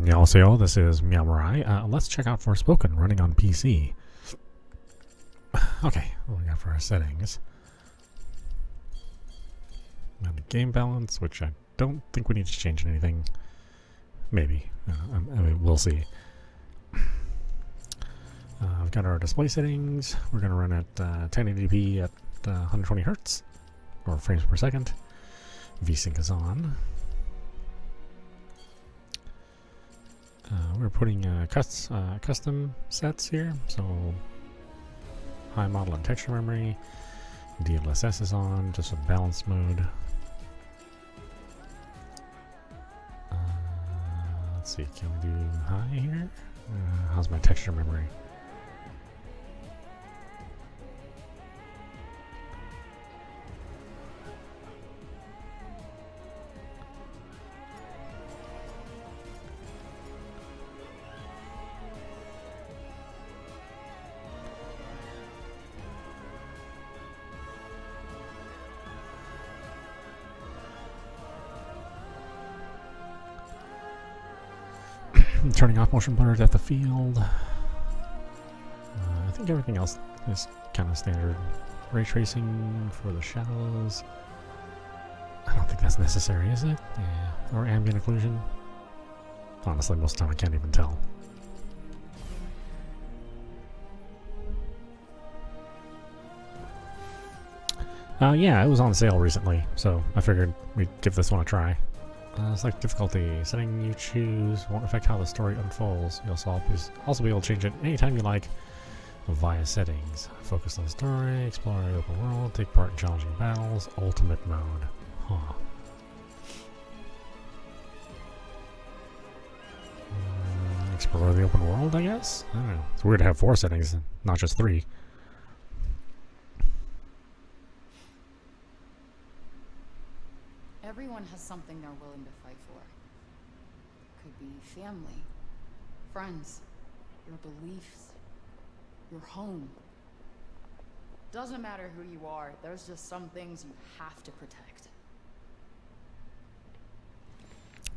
Annyeonghaseyo, this is meowmurai. Let's check out Forspoken running on PC. Okay, what do we got for our settings? Now the game balance, which I don't think we need to change anything. Maybe. I mean, we'll see. We've got our display settings. We're going to run at 1080p at 120 hertz, or frames per second. VSync is on. We're putting custom sets here, so high model and texture memory. DLSS is on, just a balance mode. Let's see, can we do high here? How's my texture memory? Turning off motion blur at the field. I think everything else is kind of standard. Ray tracing for the shadows. I don't think that's necessary, is it? Yeah. Or ambient occlusion. Honestly, most of the time I can't even tell. Yeah, it was on sale recently, so I figured we'd give this one a try. Select difficulty. Setting you choose won't affect how the story unfolds. You'll also be able to change it anytime you like via settings. Focus on the story, explore the open world, take part in challenging battles, ultimate mode. Huh. Explore the open world, I guess? I don't know. It's weird to have 4 settings, not just 3. Everyone has something they're willing to fight for. Could be family, friends, your beliefs, your home. Doesn't matter who you are, there's just some things you have to protect.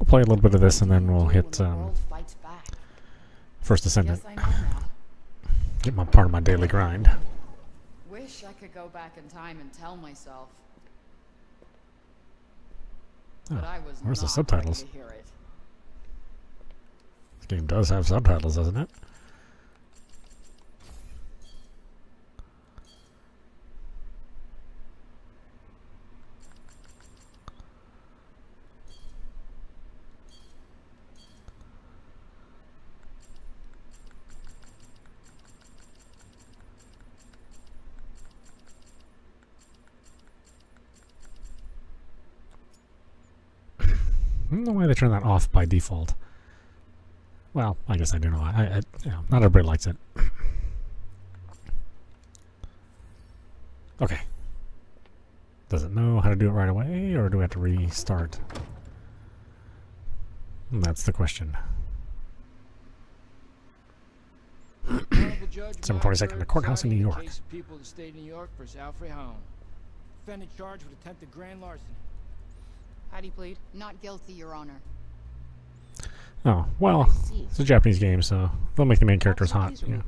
We'll play a little bit of this and then we'll hit First Ascendant. Get my part of my daily grind. Wish I could go back in time and tell myself. But I was where's the not subtitles? ready to hear it. This game does have subtitles, doesn't it? I don't know why they turn that off by default. Well, I guess I do know. Not everybody likes it. Okay. Does it know how to do it right away, or do we have to restart? That's the question. 7:42, the courthouse in New York. Case of people of the state of New York versus Frey. Defendant charged with attempted grand larceny. How do you plead? Not guilty, Your Honor. Oh, well, it's a Japanese game, so they'll make the main characters hot. Yeah.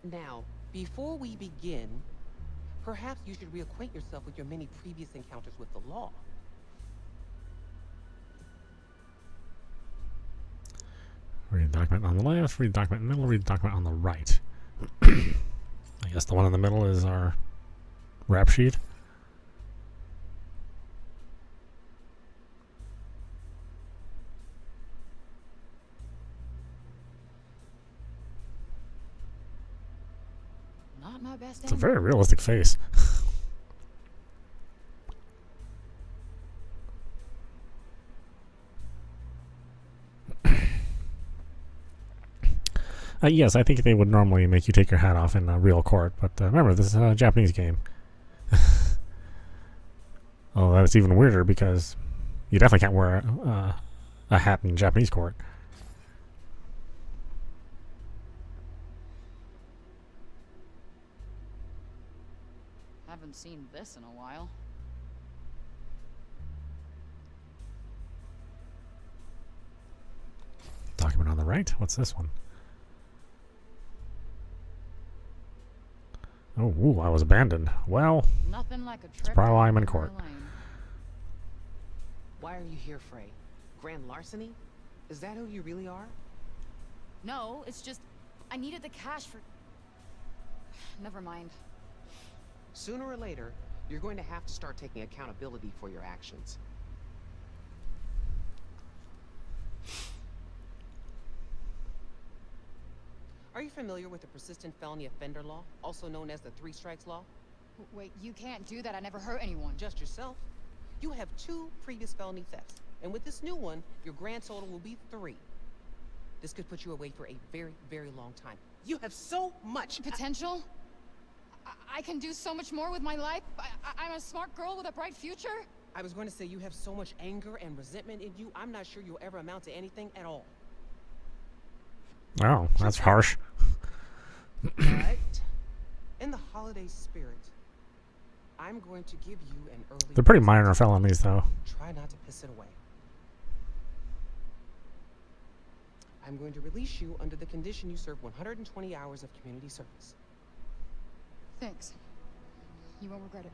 Now, before we begin, perhaps you should reacquaint yourself with your many previous encounters with the law. Read the document on the left, read the document in the middle, read the document on the right. I guess the one in the middle is our rap sheet. Not my best. It's a very realistic face. Yes, I think they would normally make you take your hat off in a real court, but remember, this is a Japanese game. Oh, that's even weirder because you definitely can't wear a hat in Japanese court. Haven't seen this in a while. right? What's this one? Oh, ooh, I was abandoned. Well, Nothing like a trip probably why I'm in down court. memory lane. Why are you here, Frey? Grand larceny? Is that who you really are? No, it's just I needed the cash for. Never mind. Sooner or later, you're going to have to start taking accountability for your actions. Are you familiar with the persistent felony offender law, also known as the 3 strikes law? Wait, you can't do that. I never hurt anyone. Just yourself. You have 2 previous felony thefts, and with this new one, your grand total will be 3. This could put you away for a very, very long time. You have so much Potential? I can do so much more with my life. I'm a smart girl with a bright future. I was going to say you have so much anger and resentment in you, I'm not sure you'll ever amount to anything at all. Oh, that's harsh. But, in the holiday spirit, I'm going to give you an early... They're pretty minor felonies, though. Try not to piss it away. I'm going to release you under the condition you serve 120 hours of community service. Thanks. You won't regret it.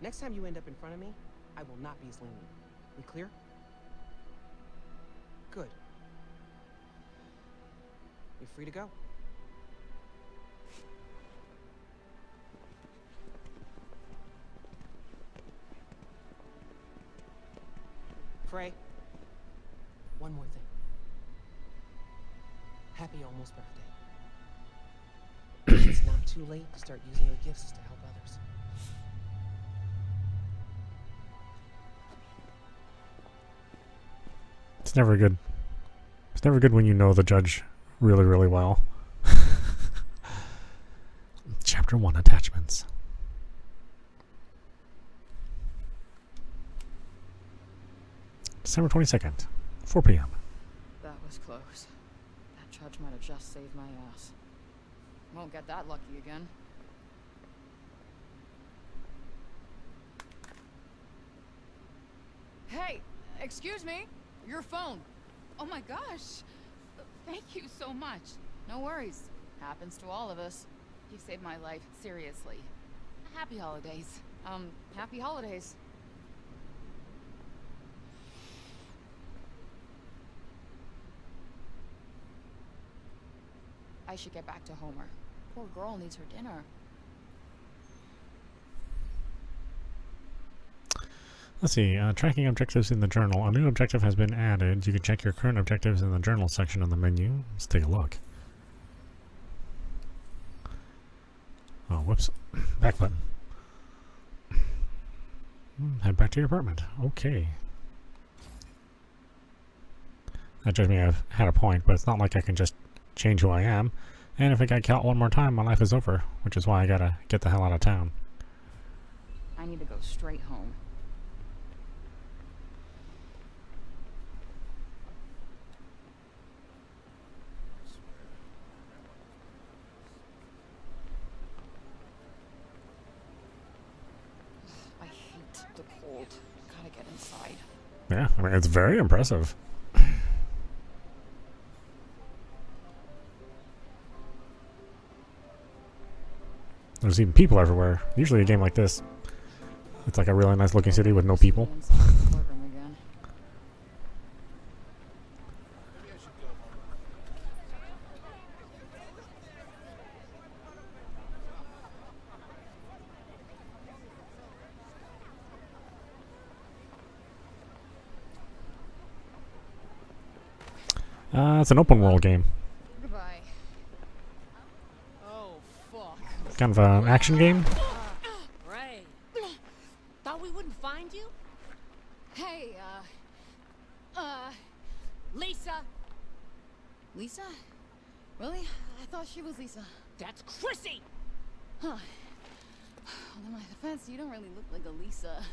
Next time you end up in front of me, I will not be as lenient. We clear? Good. You're free to go. Frey, one more thing. Happy almost birthday. It's not too late to start using your gifts to help others. It's never good. It's never good when you know the judge really, really well. Chapter 1, Attachments. December 22nd, 4 p.m. That was close. That judge might have just saved my ass. Won't get that lucky again. Hey, excuse me. Your phone. Oh my gosh. Thank you so much. No worries. Happens to all of us. You saved my life, seriously. Happy holidays. Happy holidays. I should get back to Homer. Poor girl needs her dinner. Let's see, tracking objectives in the journal. A new objective has been added. You can check your current objectives in the journal section of the menu. Let's take a look. Oh, whoops. Back button. Head back to your apartment. Okay. That judge may have had a point, but it's not like I can just change who I am. And if I get caught one more time, my life is over, which is why I gotta get the hell out of town. I need to go straight home. I hate the cold. Gotta get inside. Yeah, I mean, it's very impressive. There's even people everywhere. Usually a game like this, it's like a really nice looking city with no people. Inside the courtroom again. It's an open world game. Goodbye. Oh, fuck. Kind of an action game. Right. Thought we wouldn't find you? Hey, Lisa! Lisa? Really? I thought she was Lisa. That's Chrissy! Huh. Well, in my defense, you don't really look like a Lisa.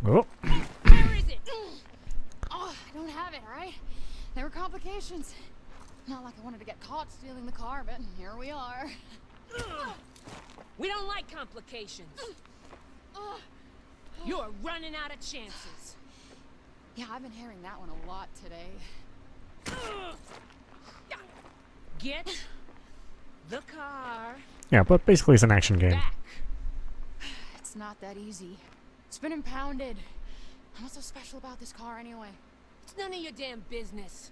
Oh, Where is it? Oh, I don't have it, alright? There were complications. Not like I wanted to get caught stealing the car, but here we are. We don't like complications. You're running out of chances. Yeah, I've been hearing that one a lot today. Get the car Yeah, but basically it's an action game. back. It's not that easy. It's been impounded. What's so special about this car anyway? It's none of your damn business.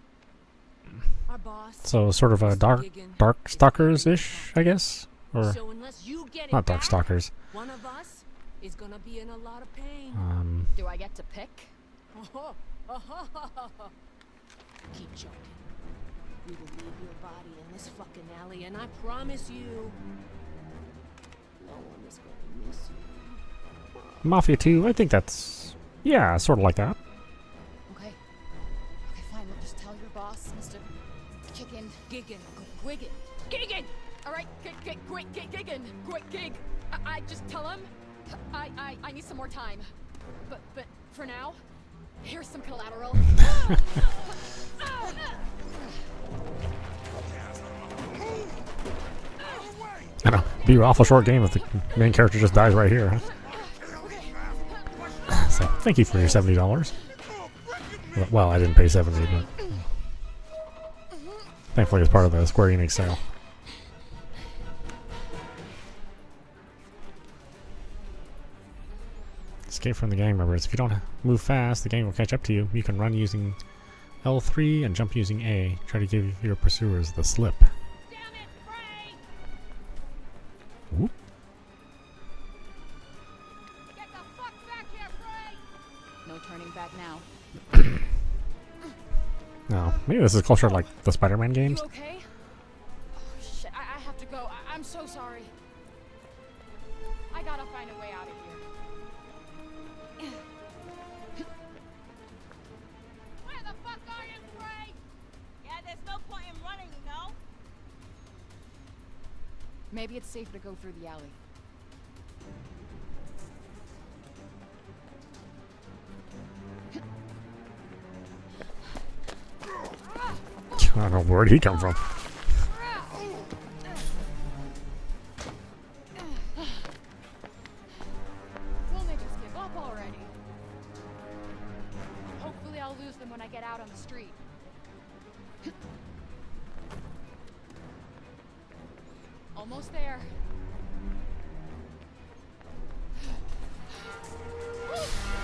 Our boss. So sort of a dark stalkers-ish, I guess? Or So unless you get it not dark back, stalkers. one of us is gonna be in a lot of pain. Do I get to pick? Keep joking. We will leave your body in this fucking alley, and I promise you, no one is gonna miss you. Mafia 2, I think that's... yeah, sort of like that. Okay. Okay, fine. We'll just tell your boss, Mr. Chicken. Wiggin. Gigan! Alright, Giggin. Gig. I just tell him I need some more time. But for now, here's some collateral. I know. Be an awful short game if the main character just dies right here, huh? So, thank you for your $70. Well, I didn't pay 70, but thankfully it's part of the Square Enix sale. Escape from the gang members. If you don't move fast, the gang will catch up to you. You can run using L3 and jump using A. Try to give your pursuers the slip. Damn it, Frey! Whoop. Get the fuck back here, Frey! No turning back now. No, maybe this is closer to like the Spider-Man games. You okay? Oh shit! I have to go. I'm so sorry. I gotta find a way out of here. Where the fuck are you, Frey? Yeah, there's no point in running, you know? Maybe it's safer to go through the alley. I don't know where did he come from. Won't they just give up already? Hopefully I'll lose them when I get out on the street. Almost there.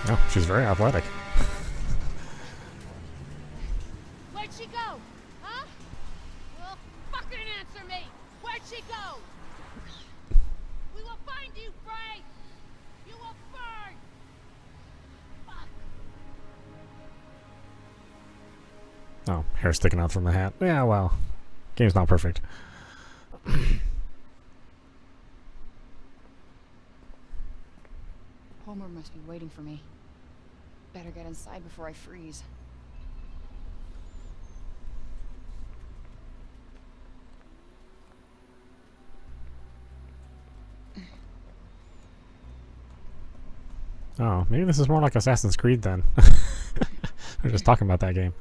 No, she's very athletic. Where'd she go? Huh? Well, fucking answer me! Where'd she go? We will find you, Frey! You will burn! Fuck! Oh, hair sticking out from the hat. Yeah, well, game's not perfect. Homer must be waiting for me. Better get inside before I freeze. Oh, maybe this is more like Assassin's Creed then. We're just talking about that game.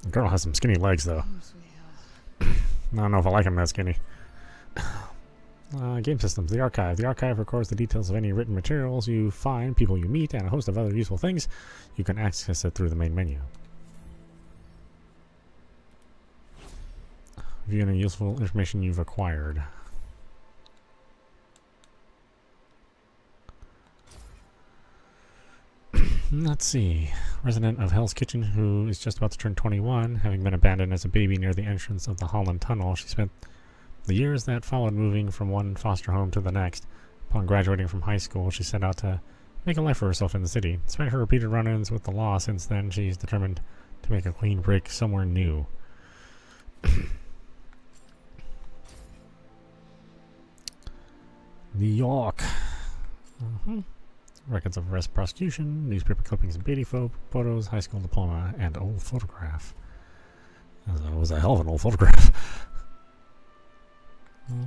The girl has some skinny legs though. I don't know if I like him that skinny. Game systems. The archive. The archive records the details of any written materials you find, people you meet, and a host of other useful things. You can access it through the main menu. View any useful information you've acquired. Let's see. Resident of Hell's Kitchen who is just about to turn 21, having been abandoned as a baby near the entrance of the Holland Tunnel. She spent the years that followed moving from one foster home to the next. Upon graduating from high school, she set out to make a life for herself in the city. Despite her repeated run-ins with the law since then, she's determined to make a clean break somewhere new. New York. Records of arrest, prosecution, newspaper clippings and baby photos, high school diploma, and old photograph. That was a hell of an old photograph.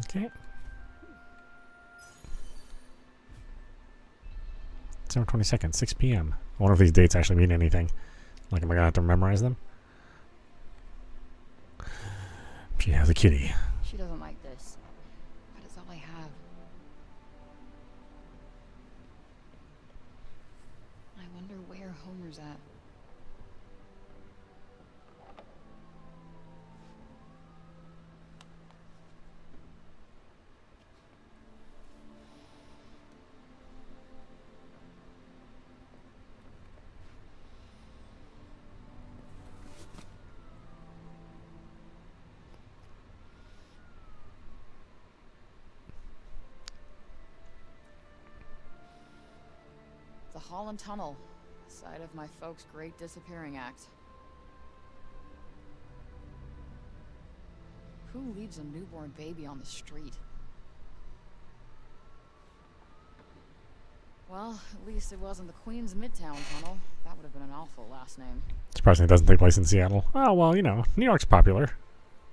Okay. December 22nd, 6 p.m. I wonder if these dates actually mean anything. Like, am I gonna have to memorize them? She has a kitty. She doesn't like this. But it's all I have. I wonder where Homer's at. The Holland Tunnel, site of my folks' great disappearing act. Who leaves a newborn baby on the street? Well, at least it wasn't the Queens Midtown Tunnel. That would have been an awful last name. Surprisingly, it doesn't take place in Seattle. Oh, well, you know, New York's popular.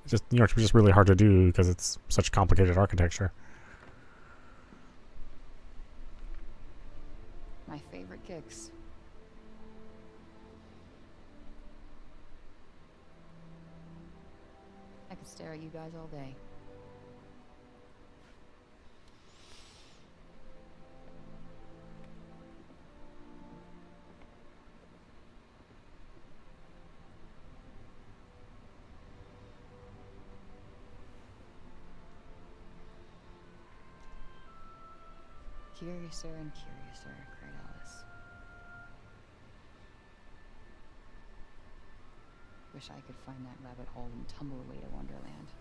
It's just New York's just really hard to do because it's such complicated architecture. My favorite kicks. I could stare at you guys all day. Curiouser and curiouser, cried Alice. Wish I could find that rabbit hole and tumble away to Wonderland.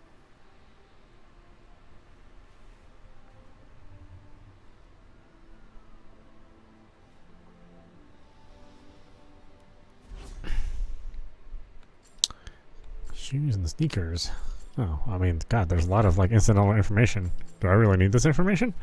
Shoes and sneakers. Oh, I mean, God, there's a lot of, like, incidental information. Do I really need this information?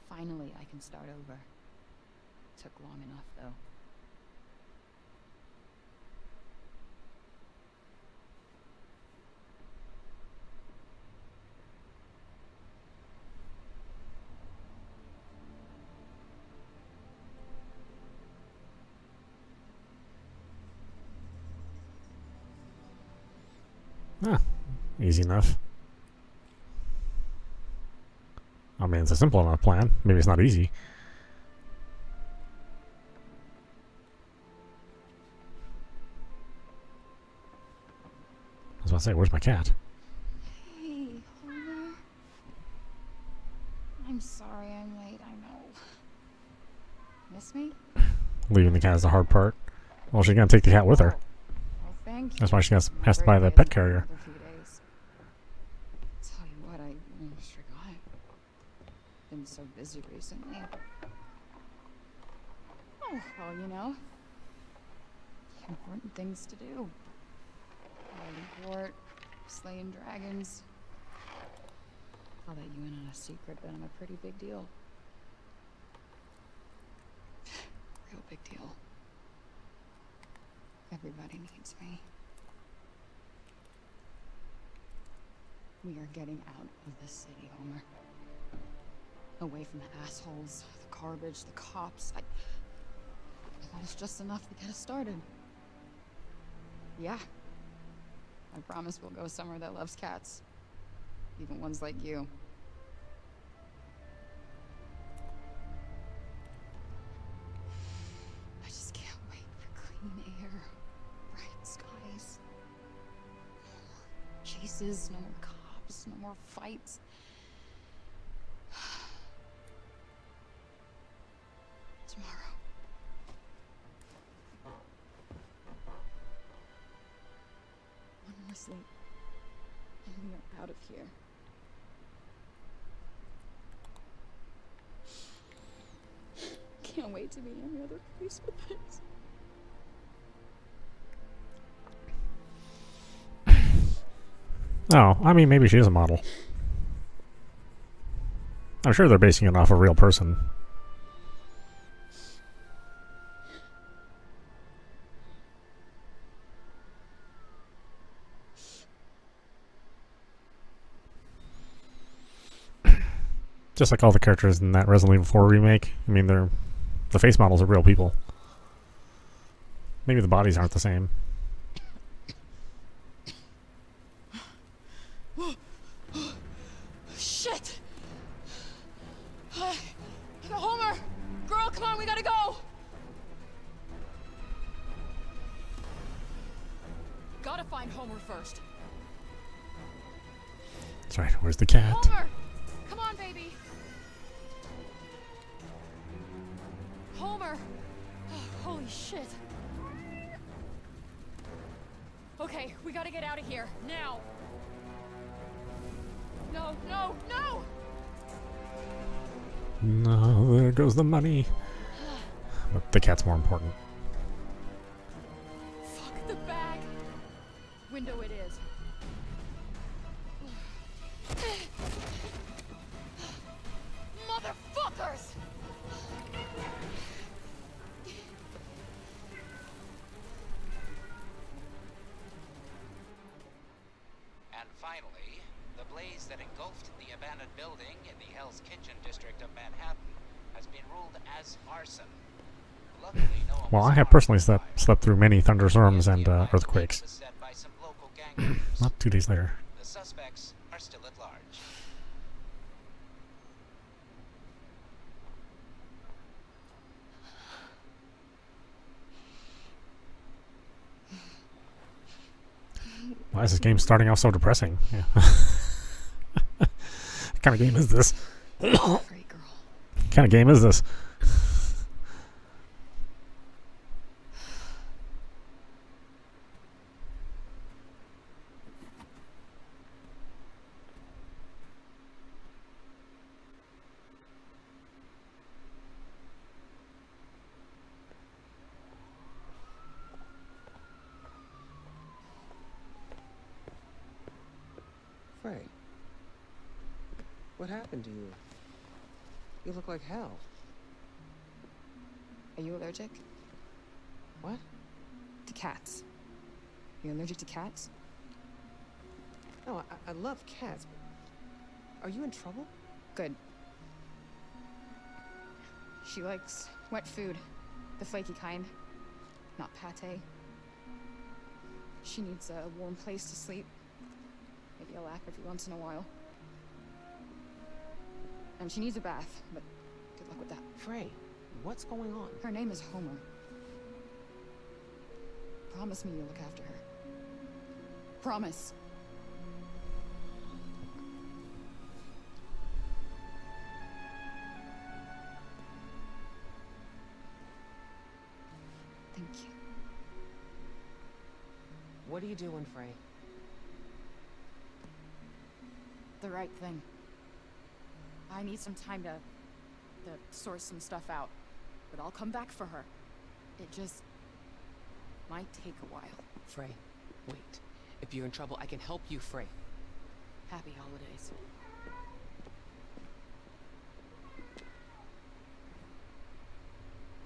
Finally, I can start over. Took long enough, though. Ah, easy enough. I mean, it's a simple enough plan. Maybe it's not easy. I was about to say, where's my cat? Hey, Homer. I'm sorry I'm late, I know. Miss me? Leaving the cat is the hard part. Well, she's gonna take the cat with her. Well, thank you. That's why she has to buy the Birthday pet is in carrier. another few days. Tell you what, I almost forgot. Been so busy recently. Oh, well, you know. Important things to do. Holding court, slaying dragons. I'll let you in on a secret, but I'm a pretty big deal. Real big deal. Everybody needs me. We are getting out of this city, Homer. Away from the assholes, the garbage, the cops. That was just enough to get us started. Yeah. I promise we'll go somewhere that loves cats. Even ones like you. I just can't wait for clean air, bright skies. No more chases, no more cops, no more fights. Tomorrow. One more sleep. And we are out of here. wait to be any other place but this. Oh, I mean, maybe she is a model. I'm sure they're basing it off a real person. Just like all the characters in that Resident Evil 4 remake. I mean, the face models are real people. Maybe the bodies aren't the same. Shit! Homer! Girl, come on, we gotta go! Gotta find Homer first. That's right, where's the cat? Homer! Come on, baby! Homer! Holy shit. Okay, we gotta get out of here, now! No, no, no! No, there goes the money. But the cat's more important. Fuck the bag! Window it is. Motherfuckers! And finally, the blaze that engulfed the abandoned building in the Hell's Kitchen district of Manhattan has been ruled as arson. Luckily, no one Well, was I have harmed personally in the fire. slept through many thunderstorms and The earthquakes. was set by some local gang members. Not 2 days later. The suspects are still at large. Why is this game starting off so depressing? Yeah. What kind of game is this? Great girl. What kind of game is this? Frey, what happened to you? You look like hell. Are you allergic? What? To cats. You allergic to cats? No, I love cats, but are you in trouble? Good. She likes wet food. The flaky kind. Not pate. She needs a warm place to sleep. Maybe a lap every once in a while. And she needs a bath, but good luck with that. Frey, what's going on? Her name is Homer. Promise me you'll look after her. Promise. Thank you. What are you doing, Frey? The right thing. I need some time to sort some stuff out, but I'll come back for her. It just might take a while. Frey, wait. If you're in trouble, I can help you, Frey. Happy holidays.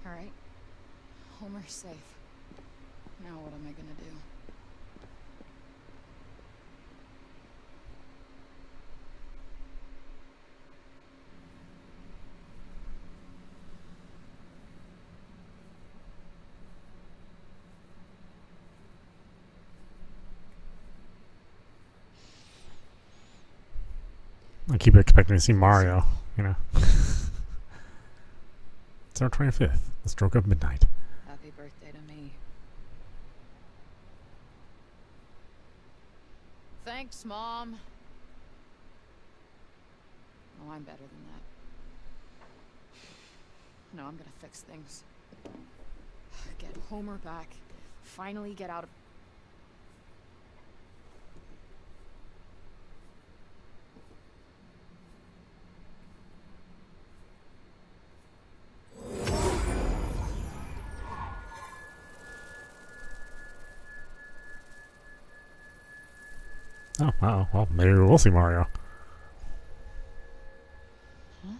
All right. Homer's safe. Now what am I gonna do? I keep expecting to see Mario, you know. It's our 25th, the stroke of midnight. Happy birthday to me. Thanks, Mom. Oh, I'm better than that. No, I'm gonna fix things. Get Homer back. Finally get out of... Oh, wow. Well, maybe we'll see Mario. Huh?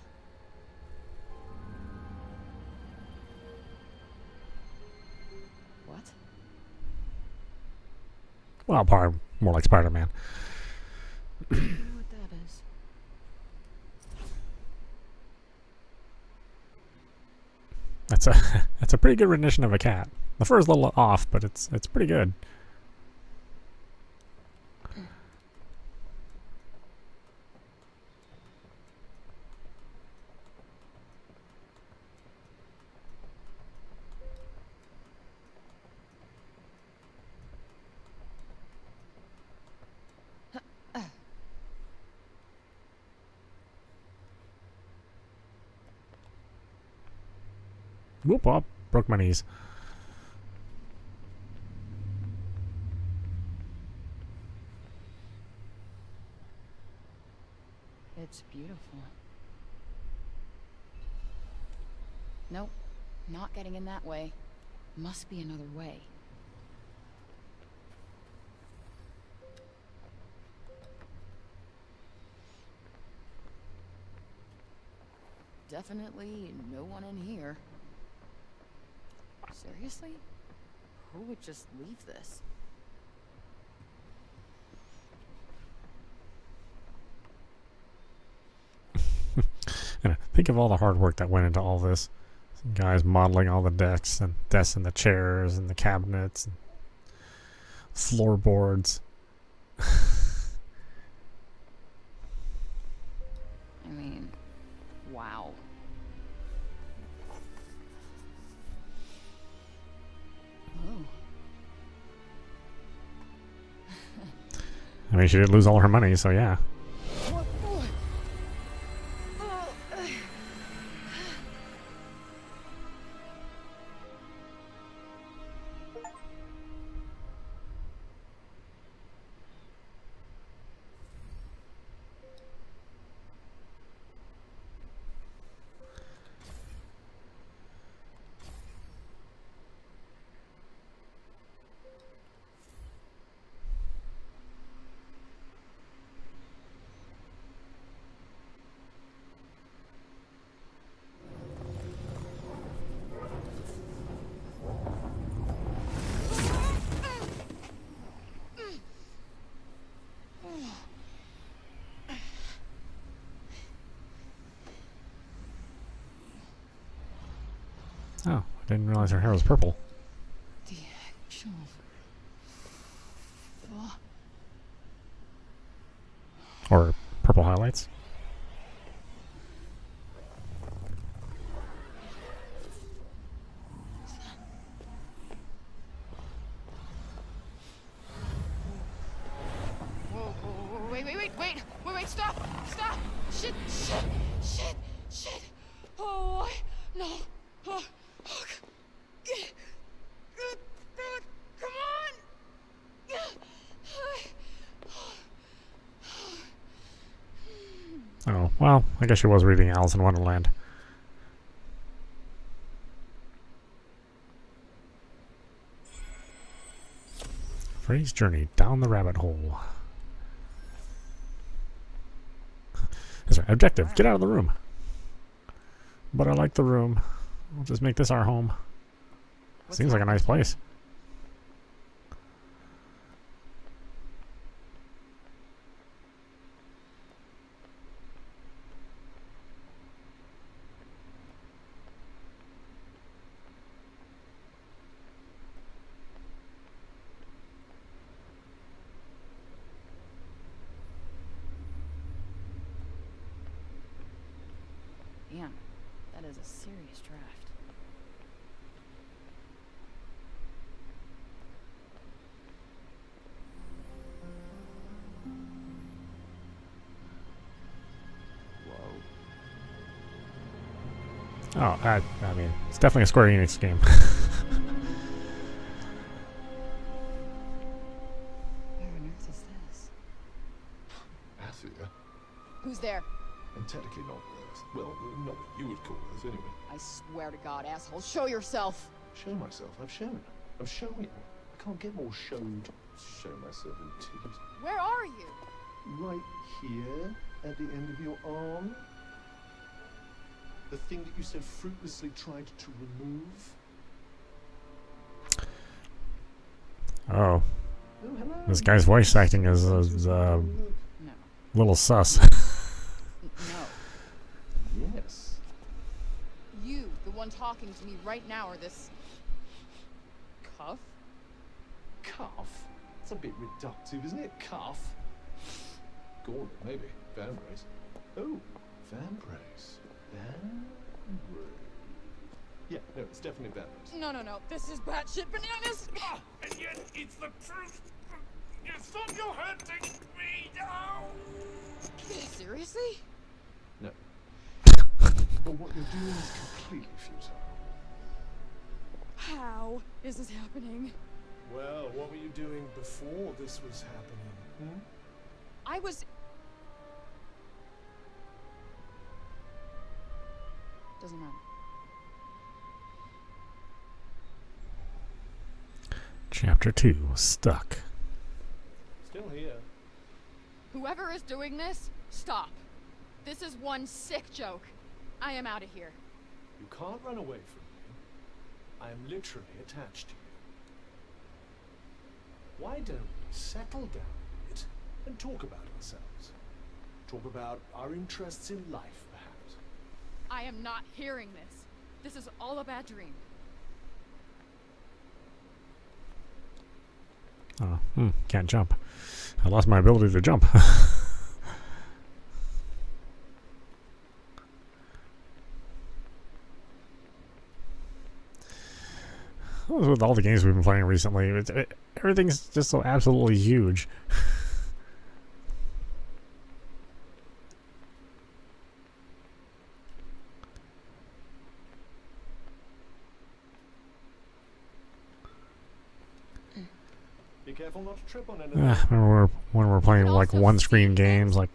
What? Well, probably more like Spider-Man. I don't know what that is. That's a pretty good rendition of a cat. The fur is a little off, but it's pretty good. Whoop up. Broke my knees. It's beautiful. Nope, not getting in that way. Must be another way. Definitely no one in here. Seriously? Who would just leave this? And think of all the hard work that went into all this. Some guys modeling all the desks and the chairs and the cabinets and floorboards. I mean, wow. Oh. I mean, she did lose all her money, so yeah. Oh, I didn't realize her hair was purple. The actual... Or purple highlights. Whoa, wait, stop! Shit! Oh, no! Oh, come on! Oh, well, I guess she was reading Alice in Wonderland. Frey's journey down the rabbit hole. That's right. Objective: get out of the room. But I like the room. We'll just make this our home. Seems like a nice place. Damn, that is a serious draft. Oh, I mean, it's definitely a Square Enix game. Where on earth is this? Athia? Who's there? And technically not Earth. Well, not what you would call Earth, anyway. I swear to God, asshole, show yourself! Show myself. I've shown. I'm showing. I can't get more showed. show myself in tears. Where are you? Right here, at the end of your arm. The thing that you so fruitlessly tried to remove. Oh, Oh, hello. this guy's voice acting is No. little sus. No. Yes. You, the one talking to me right now, or this... cuff? Cuff? That's a bit reductive, isn't it? Cuff? Gauntlet, maybe. Vambrace. Oh, Vambrace. Vambrace. Yeah, no, it's definitely Vambrace. No, no, no. This is batshit bananas! And yet it's the truth. You stop your hurting me now. Seriously? No. But what you're doing is completely futile. How is this happening? Well, what were you doing before this was happening? I was... Doesn't matter. Chapter 2, Stuck. Still here. Whoever is doing this, stop. This is one sick joke. I am out of here. You can't run away from me. I am literally attached to you. Why don't we settle down a bit and talk about ourselves? Talk about our interests in life, perhaps. I am not hearing this. This is all a bad dream. Oh, can't jump. I lost my ability to jump. With all the games we've been playing recently, everything's just so absolutely huge. Be careful not to trip on anything. Remember when we're playing like one-screen games like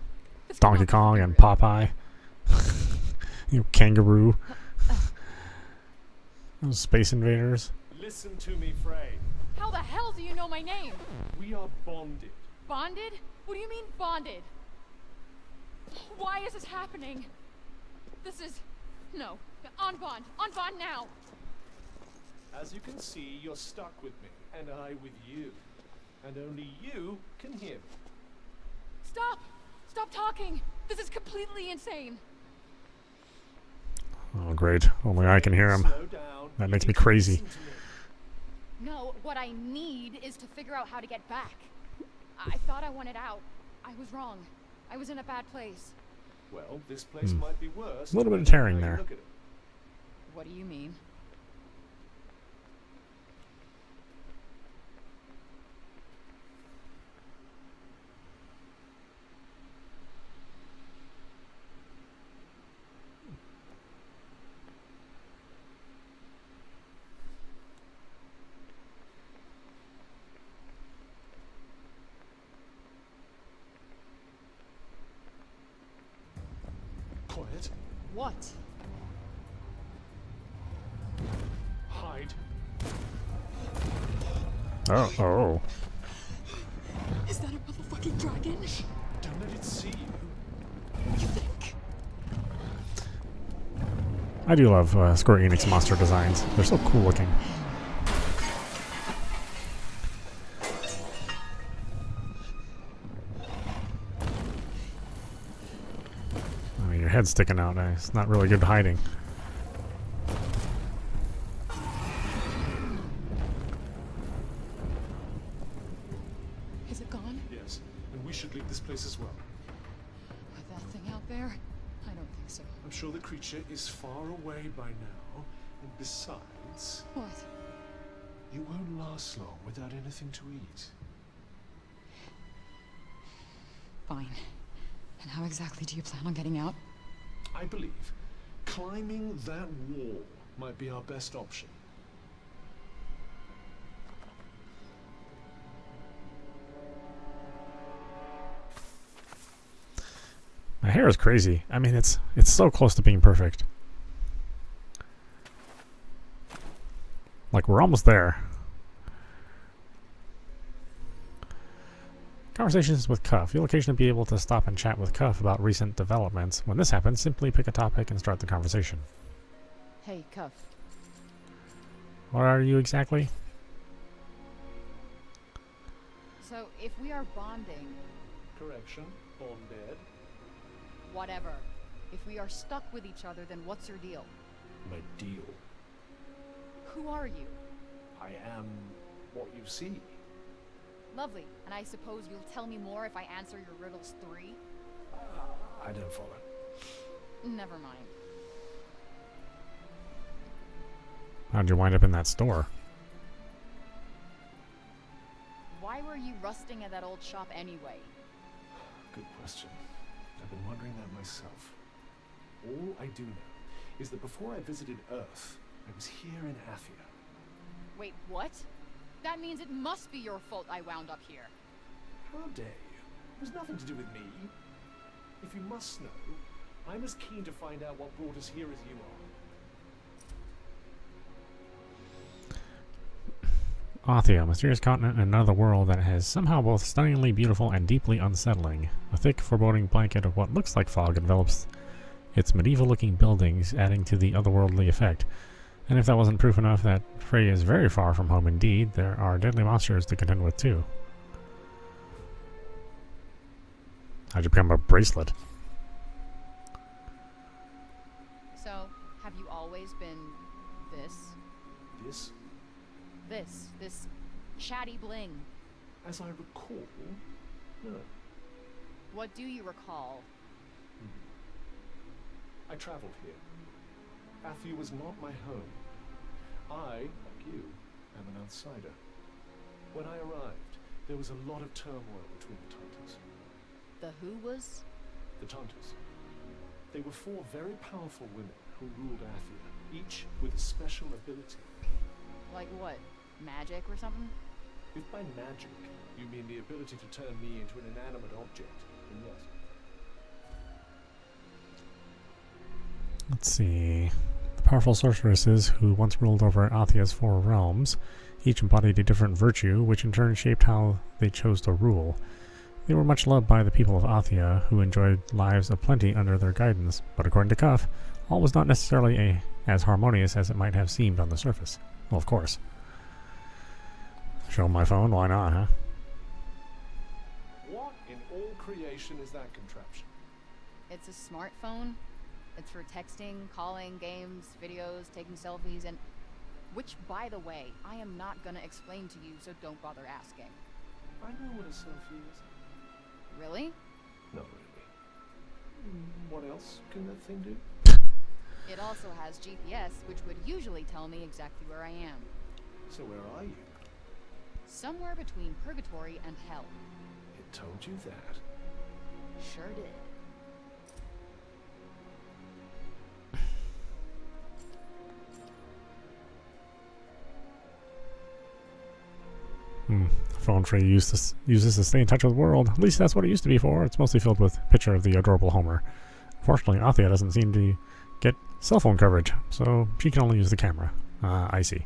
Donkey Kong and Popeye? Kangaroo. Those Space Invaders. Listen to me, Frey. How the hell do you know my name? We are bonded. Bonded? What do you mean bonded? Why is this happening? This is... No. On bond. On bond now. As you can see, you're stuck with me, and I with you. And only you can hear me. Stop! Stop talking! This is completely insane. Oh, great. Only I can hear him. Slow down. That You makes me need to crazy. listen to me. No, what I need is to figure out how to get back. I thought I wanted out. I was wrong. I was in a bad place. Well, this place might be worse. A little bit of depending tearing on how you there. look at it. What do you mean? Quiet. What? Hide. Oh. Is that a motherfucking dragon? Don't let it see you. You think? I do love Square Enix monster designs. They're so cool looking. I mean, your head's sticking out. It's not really good hiding. Is it gone? Yes, and we should leave this place as well. With that thing out there? I don't think so. I'm sure the creature is far away by now, and besides, What? you won't last long without anything to eat. Fine. And how exactly do you plan on getting out? I believe climbing that wall might be our best option. My hair is crazy. I mean, it's so close to being perfect. Like, we're almost there. Conversations with Cuff. You'll occasionally be able to stop and chat with Cuff about recent developments. When this happens, simply pick a topic and start the conversation. Hey, Cuff. What are you exactly? So, if we are bonding, Correction. Bonded. whatever. If we are stuck with each other, then what's your deal? My deal. Who are you? I am what you see. Lovely. And I suppose you'll tell me more if I answer your riddles 3? I don't follow. Never mind. How'd you wind up in that store? Why were you rusting at that old shop anyway? Good question. I've been wondering that myself. All I do know is that before I visited Earth, I was here in Athia. Wait, what? That means it must be your fault I wound up here. How dare you? It was nothing to do with me. If you must know, I'm as keen to find out what brought us here as you are. Athia, a mysterious continent in another world that has somehow both stunningly beautiful and deeply unsettling. A thick, foreboding blanket of what looks like fog envelops its medieval-looking buildings, adding to the otherworldly effect. And if that wasn't proof enough that Frey is very far from home indeed, there are deadly monsters to contend with too. How'd you become a bracelet? So, have you always been this? This, This chatty bling? as I recall, no. What do you recall? I traveled here. Athia was not my home. I, like you, am an outsider. When I arrived, there was a lot of turmoil between the Tanters. The who was? The Tanters. They were 4 very powerful women who ruled Athia, each with a special ability. Like what? Magic or something? If by magic you mean the ability to turn me into an inanimate object, then yes. Let's see. The powerful sorceresses who once ruled over Athia's 4 realms, each embodied a different virtue, which in turn shaped how they chose to rule. They were much loved by the people of Athia, who enjoyed lives of plenty under their guidance, but according to Cuff, all was not necessarily as harmonious as it might have seemed on the surface. Well, of course. Show my phone? Why not, huh? What in all creation is that contraption? It's a smartphone. It's for texting, calling, games, videos, taking selfies, and... Which, by the way, I am not gonna explain to you, so don't bother asking. I know what a selfie is. Really? Not really. What else can that thing do? It also has GPS, which would usually tell me exactly where I am. So where are you? Somewhere between purgatory and hell. It told you that. Sure did. Phone Frey uses to stay in touch with the world. At least that's what it used to be for. It's mostly filled with picture of the adorable Homer. Fortunately, Athia doesn't seem to get cell phone coverage, so she can only use the camera. I see.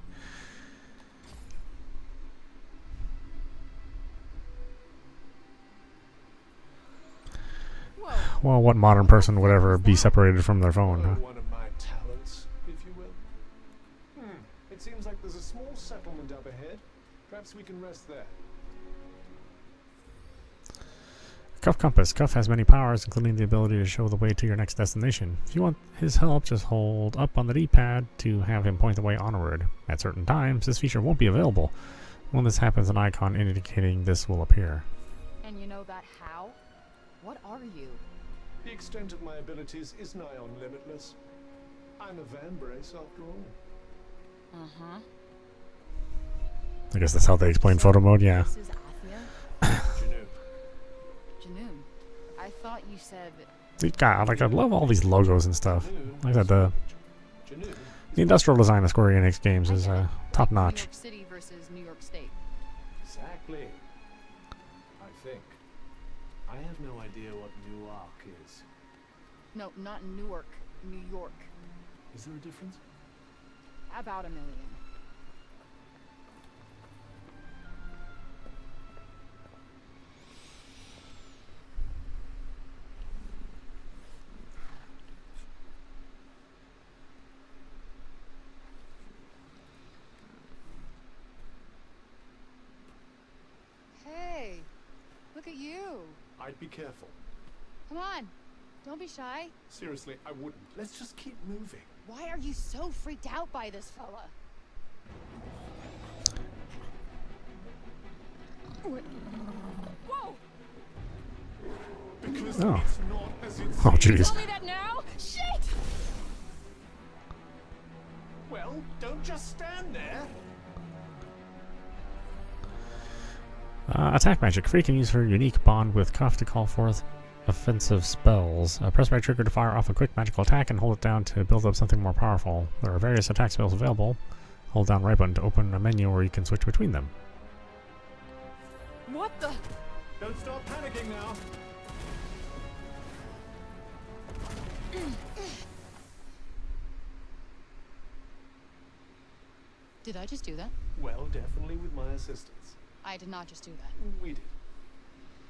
Whoa. Well, what modern person would ever be separated from their phone, huh? One of my talents, if you will. It seems like there's a small settlement up ahead. Perhaps we can rest there. Cuff Compass. Cuff has many powers, including the ability to show the way to your next destination. If you want his help, just hold up on the D-pad to have him point the way onward. At certain times, this feature won't be available. When this happens, an icon indicating this will appear. And you know that how? What are you? The extent of my abilities is nigh on limitless. I'm a van brace after all. Uh-huh. I guess that's how they explain photo mode, yeah. This is Athia? Janu. Janoon. I thought you said... God, like, I love all these logos and stuff. Like that, the Janu. industrial design of Square Enix games is top New notch. York City versus New York State. Exactly. I think. I have no idea what Newark is. No, not Newark. New York. Is there a difference? About 1 million. I'd be careful. Come on. Don't be shy. Seriously, I wouldn't. Let's just keep moving. Why are you so freaked out by this fella? Whoa! Because Oh. it's not as it Oh, seems. jeez. Tell me that now? Shit! Well, don't just stand there. Attack magic. Frey can use her unique bond with Cuff to call forth offensive spells. Press right trigger to fire off a quick magical attack and hold it down to build up something more powerful. There are various attack spells available. Hold down right button to open a menu where you can switch between them. What the? Don't start panicking now. Did I just do that? Well, definitely with my assistance. I did not just do that. We did.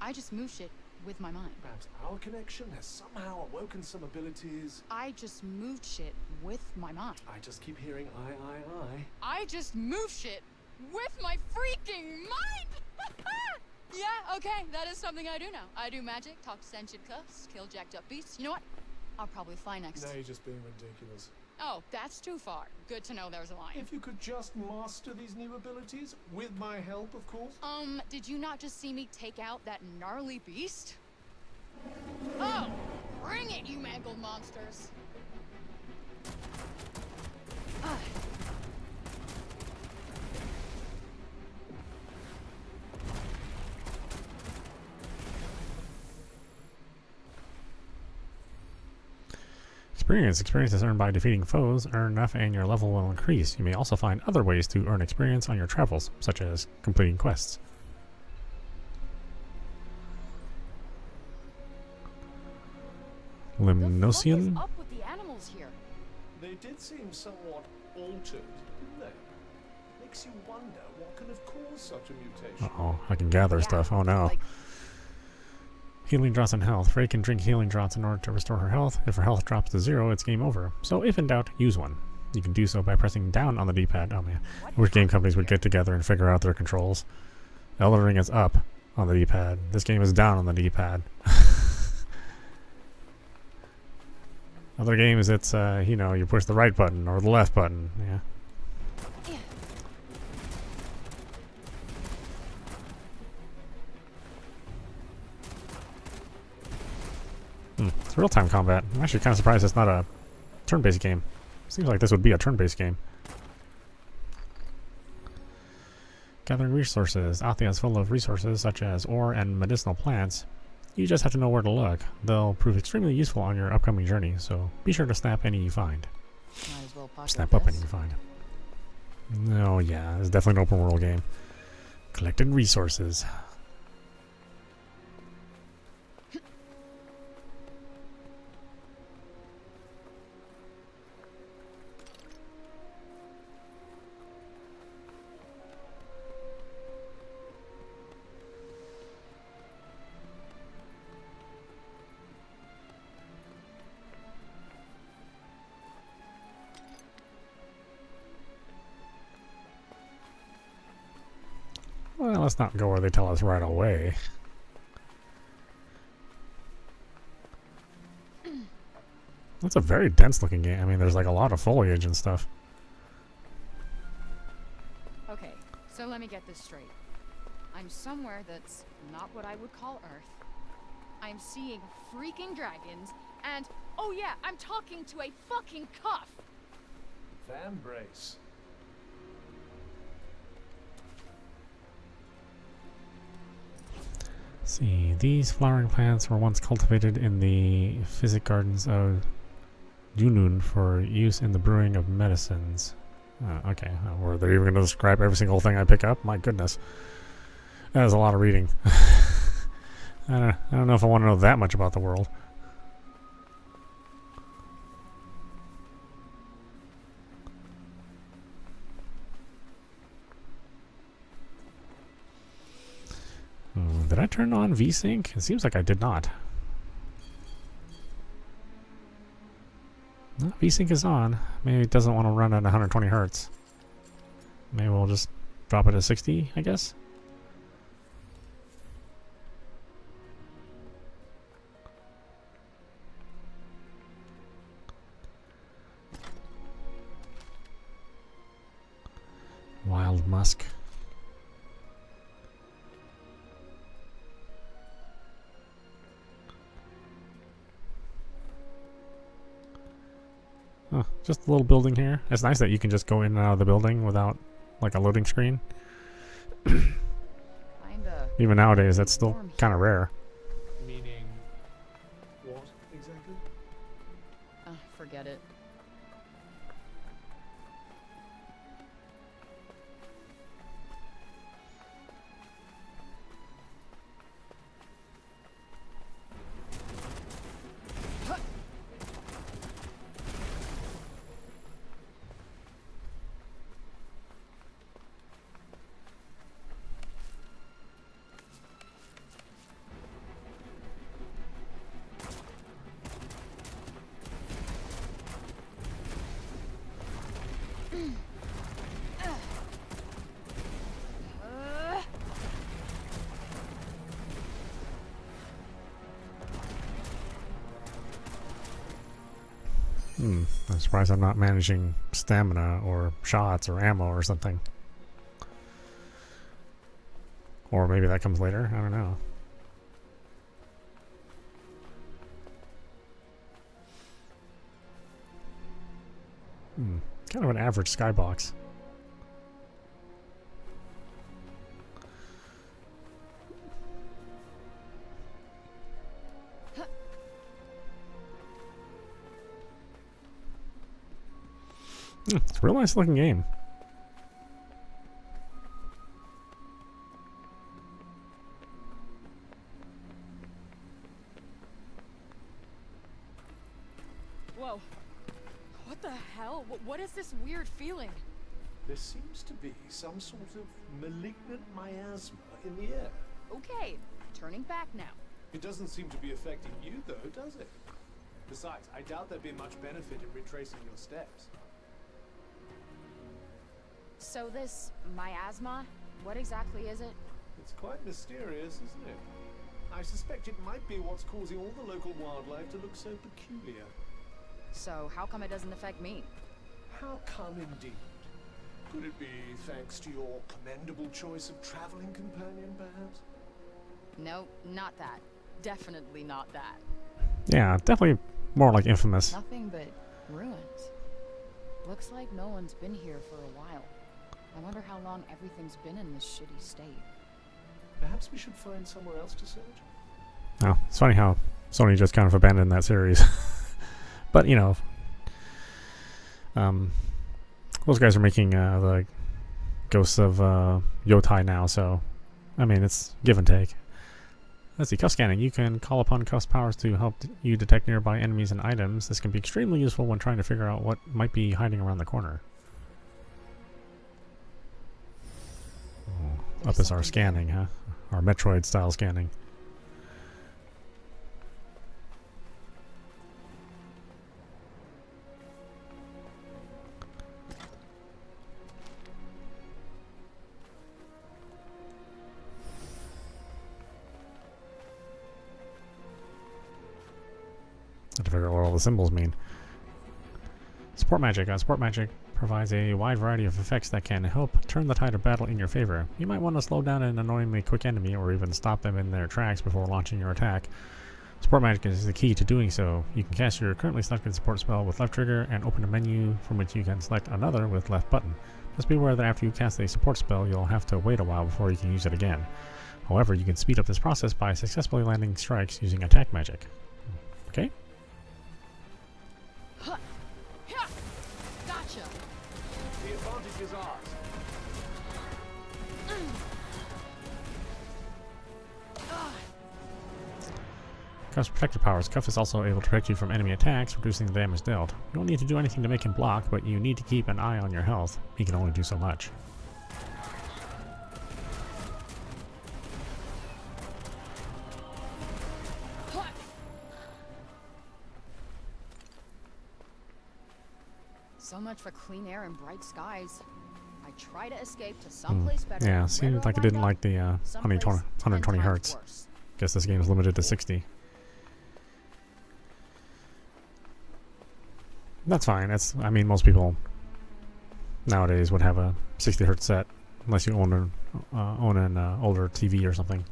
I just moved shit with my mind. Perhaps our connection has somehow awoken some abilities. I just moved shit with my mind. I just keep hearing I. I just moved shit with my freaking mind! Yeah, okay, that is something I do now. I do magic, talk to sentient cuffs, kill jacked up beasts. You know what? I'll probably fly next. Now you're just being ridiculous. Oh, that's too far. Good to know there's a line. If you could just master these new abilities, with my help, of course. Did you not just see me take out that gnarly beast? Oh, bring it, you mangled monsters! Ah. Experience. Experience is earned by defeating foes. Earn enough and your level will increase. You may also find other ways to earn experience on your travels, such as completing quests. What is Limnosian? up with the animals here? They did seem somewhat altered, didn't they? Makes you wonder what could have caused such a mutation. Uh-oh, I can gather stuff. Oh no. Like, Healing draughts and health. Frey can drink healing draughts in order to restore her health. If her health drops to 0, it's game over. So if in doubt, use one. You can do so by pressing down on the D-pad. Oh man, I wish game companies would get together and figure out their controls. Elden Ring is up on the D-pad. This game is down on the D-pad. Other games, it's, you know, you push the right button or the left button. Yeah. It's real-time combat. I'm actually kind of surprised it's not a turn-based game. Seems like this would be a turn-based game. Gathering resources. Athia is full of resources such as ore and medicinal plants. You just have to know where to look. They'll prove extremely useful on your upcoming journey, so be sure to snap any you find. might as well pocket Snap up any this. you find. Oh yeah, it's definitely an open-world game. Collected resources. Well, let's not go where they tell us right away. That's a very dense looking game. I mean, there's like a lot of foliage and stuff. Okay, so let me get this straight. I'm somewhere that's not what I would call Earth. I'm seeing freaking dragons, and oh yeah, I'm talking to a fucking cuff! Fan brace. See, these flowering plants were once cultivated in the physic gardens of Junun for use in the brewing of medicines. Okay, were they even going to describe every single thing I pick up? My goodness. That is a lot of reading. I don't know if I want to know that much about the world. Did I turn on VSync? It seems like I did not. No, VSync is on. Maybe it doesn't want to run at 120 hertz. Maybe we'll just drop it to 60, I guess. Mild musk. Oh, just a little building here. It's nice that you can just go in and out of the building without like a loading screen. Even nowadays, that's still kind of rare. Meaning what exactly? Forget it. I'm surprised I'm not managing stamina or shots or ammo or something. Or maybe that comes later. I don't know. Kind of an average skybox. It's a real nice looking game. Whoa. What the hell? What is this weird feeling? There seems to be some sort of malignant miasma in the air. Okay, turning back now. It doesn't seem to be affecting you, though, does it? Besides, I doubt there'd be much benefit in retracing your steps. So this miasma, what exactly is it? It's quite mysterious, isn't it? I suspect it might be what's causing all the local wildlife to look so peculiar. So how come it doesn't affect me? How come indeed? Could it be thanks to your commendable choice of traveling companion, perhaps? No, not that. Definitely not that. Yeah, definitely more like Infamous. Nothing but ruins. Looks like no one's been here for a while. I wonder how long everything's been in this shitty state. Perhaps we should find somewhere else to search? Oh, it's funny how Sony just kind of abandoned that series. But, you know, those guys are making the Ghosts of Yotai now, so, I mean, it's give and take. Let's see, cuff scanning. You can call upon cuff's powers to help you detect nearby enemies and items. This can be extremely useful when trying to figure out what might be hiding around the corner. Oh, up is our scanning, huh? Our Metroid-style scanning. I have to figure out what all the symbols mean. Support magic. Support magic provides a wide variety of effects that can help turn the tide of battle in your favor. You might want to slow down an annoyingly quick enemy or even stop them in their tracks before launching your attack. Support magic is the key to doing so. You can cast your currently selected support spell with left trigger and open a menu from which you can select another with left button. Just be aware that after you cast a support spell, you'll have to wait a while before you can use it again. However, you can speed up this process by successfully landing strikes using attack magic. Okay? Gotcha. The advantage is ours. Cuff's protective powers. Cuff is also able to protect you from enemy attacks, reducing the damage dealt. You don't need to do anything to make him block, but you need to keep an eye on your health. He can only do so much. So much for clean air and bright skies. I try to escape to someplace better. Yeah, seemed like it didn't like the 120 hertz. Guess this game is limited to 60. That's fine. I mean, most people nowadays would have a 60 hertz set unless you own an older TV or something.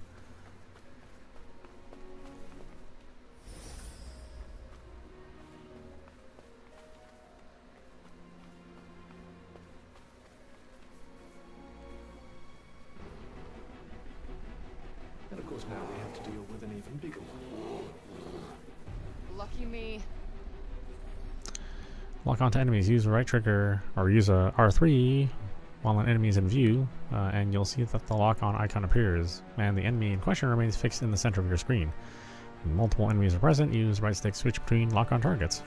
And of course now we have to deal with an even bigger one. Lucky me. Lock onto enemies. Use the right trigger or use a R3 while an enemy is in view, and you'll see that the lock-on icon appears, and the enemy in question remains fixed in the center of your screen. When multiple enemies are present, use right stick switch between lock-on targets.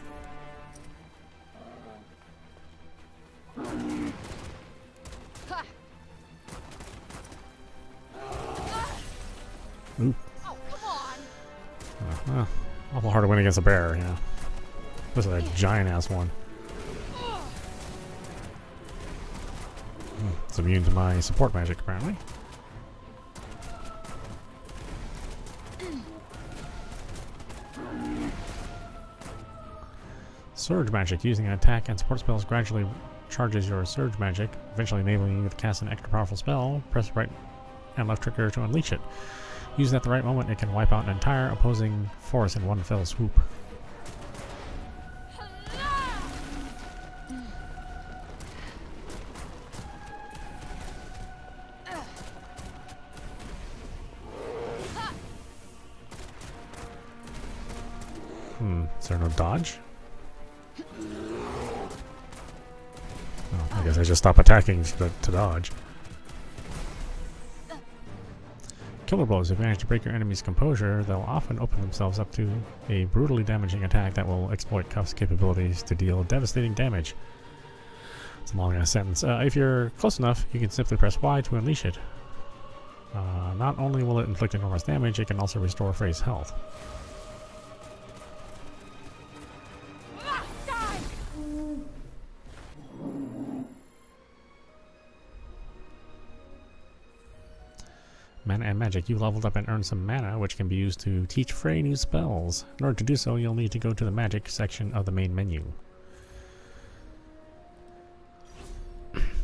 Ooh. Oh, come on! Awful hard to win against a bear, yeah. This is a giant-ass one. It's immune to my support magic, apparently. Surge magic. Using an attack and support spells gradually charges your surge magic, eventually enabling you to cast an extra powerful spell. Press right and left trigger to unleash it. Using at the right moment, it can wipe out an entire opposing force in one fell swoop. Is there no dodge? Oh, I guess I just stop attacking to dodge. Killer blows. If you manage to break your enemy's composure, they'll often open themselves up to a brutally damaging attack that will exploit Cuff's capabilities to deal devastating damage. It's a long-ass sentence. If you're close enough, you can simply press Y to unleash it. Not only will it inflict enormous damage, it can also restore Frey's health. Mana and magic. You leveled up and earned some mana, which can be used to teach Frey new spells. In order to do so, you'll need to go to the magic section of the main menu.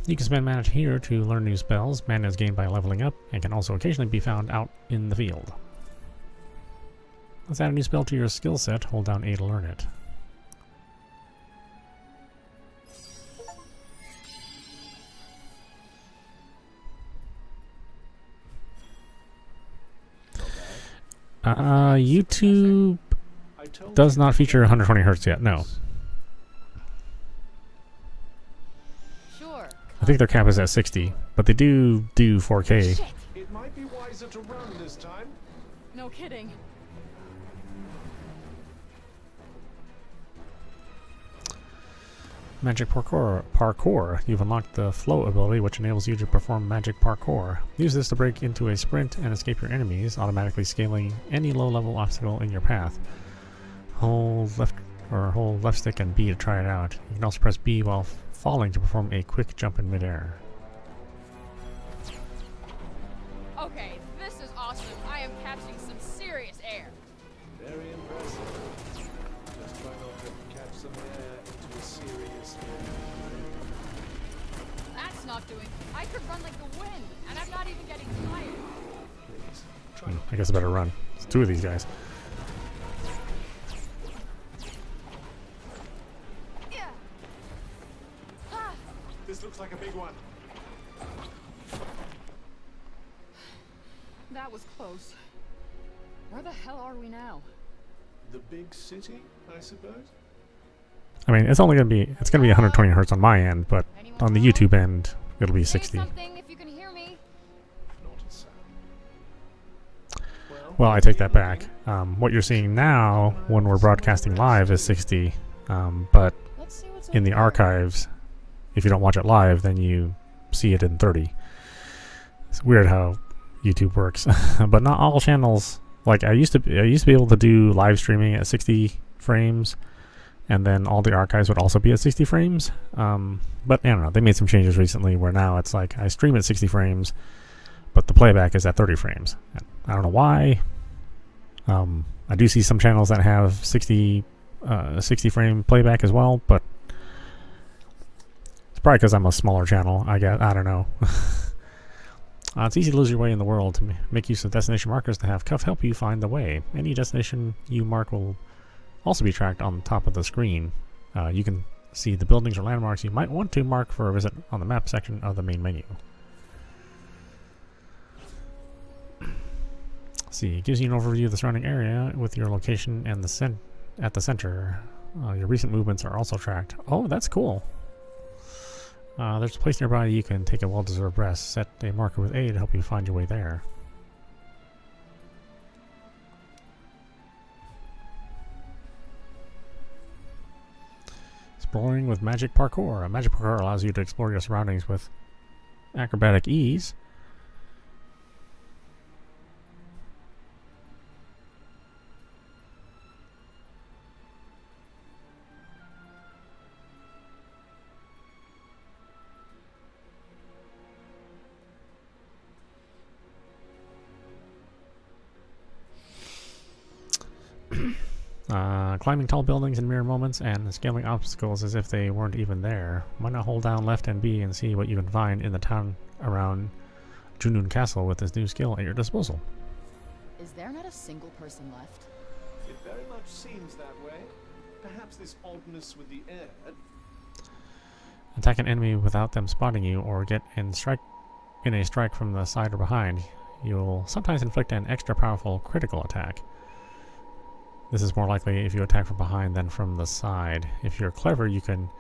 You can spend mana here to learn new spells. Mana is gained by leveling up and can also occasionally be found out in the field. Let's add a new spell to your skill set. Hold down A to learn it. YouTube does not feature 120 Hz yet, no. Sure. I think their cap is at 60, but they do 4K. Shit. It might be wiser to run this time. No kidding. Magic parkour. You've unlocked the flow ability, which enables you to perform magic parkour. Use this to break into a sprint and escape your enemies, automatically scaling any low-level obstacle in your path. Hold left stick and B to try it out. You can also press B while falling to perform a quick jump in midair. Okay, this is awesome. I am catching some serious air. Very impressive. Just try not to catch some air into a serious That's not doing. I could run like the wind, and I'm not even getting tired. Please, try not I guess I better run. It's two of these guys. Yeah. Ah. This looks like a big one. That was close. Where the hell are we now? The big city, I suppose? I mean, it's gonna be 120 Hz on my end, but on the YouTube end, it'll be 60. Say something if you can hear me. Not a sound. Well, I take that back. What you're seeing now, when we're broadcasting live, is 60. But Let's see what's in over the there. archives, if you don't watch it live, then you see it in 30. It's weird how YouTube works. But not all channels. Like I used to be able to do live streaming at 60 frames, and then all the archives would also be at 60 frames. But I don't know. They made some changes recently where now it's like I stream at 60 frames, but the playback is at 30 frames. I don't know why. I do see some channels that have 60 frame playback as well, but it's probably because I'm a smaller channel. I don't know. It's easy to lose your way in the world. To make use of destination markers to have Cuff help you find the way. Any destination you mark will also be tracked on the top of the screen. You can see the buildings or landmarks you might want to mark for a visit on the map section of the main menu. Let's see, it gives you an overview of the surrounding area with your location and at the center. Your recent movements are also tracked. Oh, that's cool. There's a place nearby you can take a well-deserved rest. Set a marker with A to help you find your way there. Exploring with magic parkour. Magic parkour allows you to explore your surroundings with acrobatic ease. Climbing tall buildings in mere moments and scaling obstacles as if they weren't even there. Why not hold down left and B and see what you can find in the town around Junun Castle with this new skill at your disposal? Is there not a single person left? It very much seems that way. Perhaps this oddness with the air. Attack an enemy without them spotting you, or get in a strike from the side or behind. You'll sometimes inflict an extra powerful critical attack. This is more likely if you attack from behind than from the side. If you're clever, you can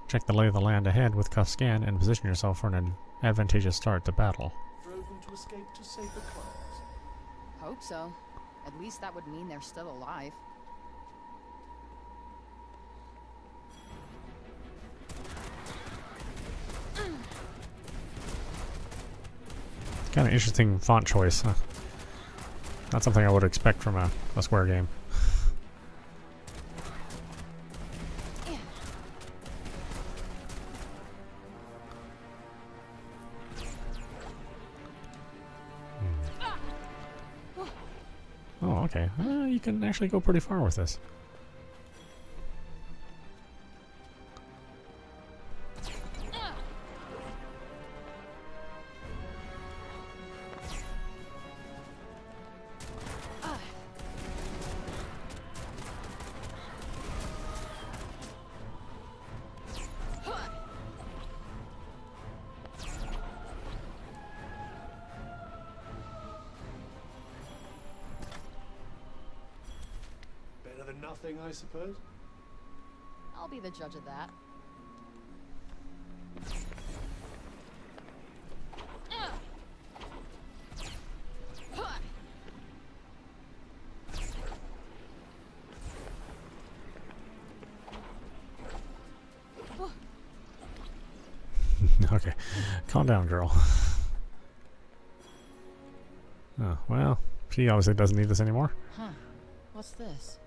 check the lay of the land ahead with Cuff Scan and position yourself for an advantageous start to battle. Drove them to escape to save the clouds. Hope so. At least that would mean they're still alive. Kind of interesting font choice. Not something I would expect from a Square game. Oh, okay. You can actually go pretty far with this. Nothing, I suppose. I'll be the judge of that. Okay, calm down, girl. Oh, well, she obviously doesn't need this anymore. Huh. What's this?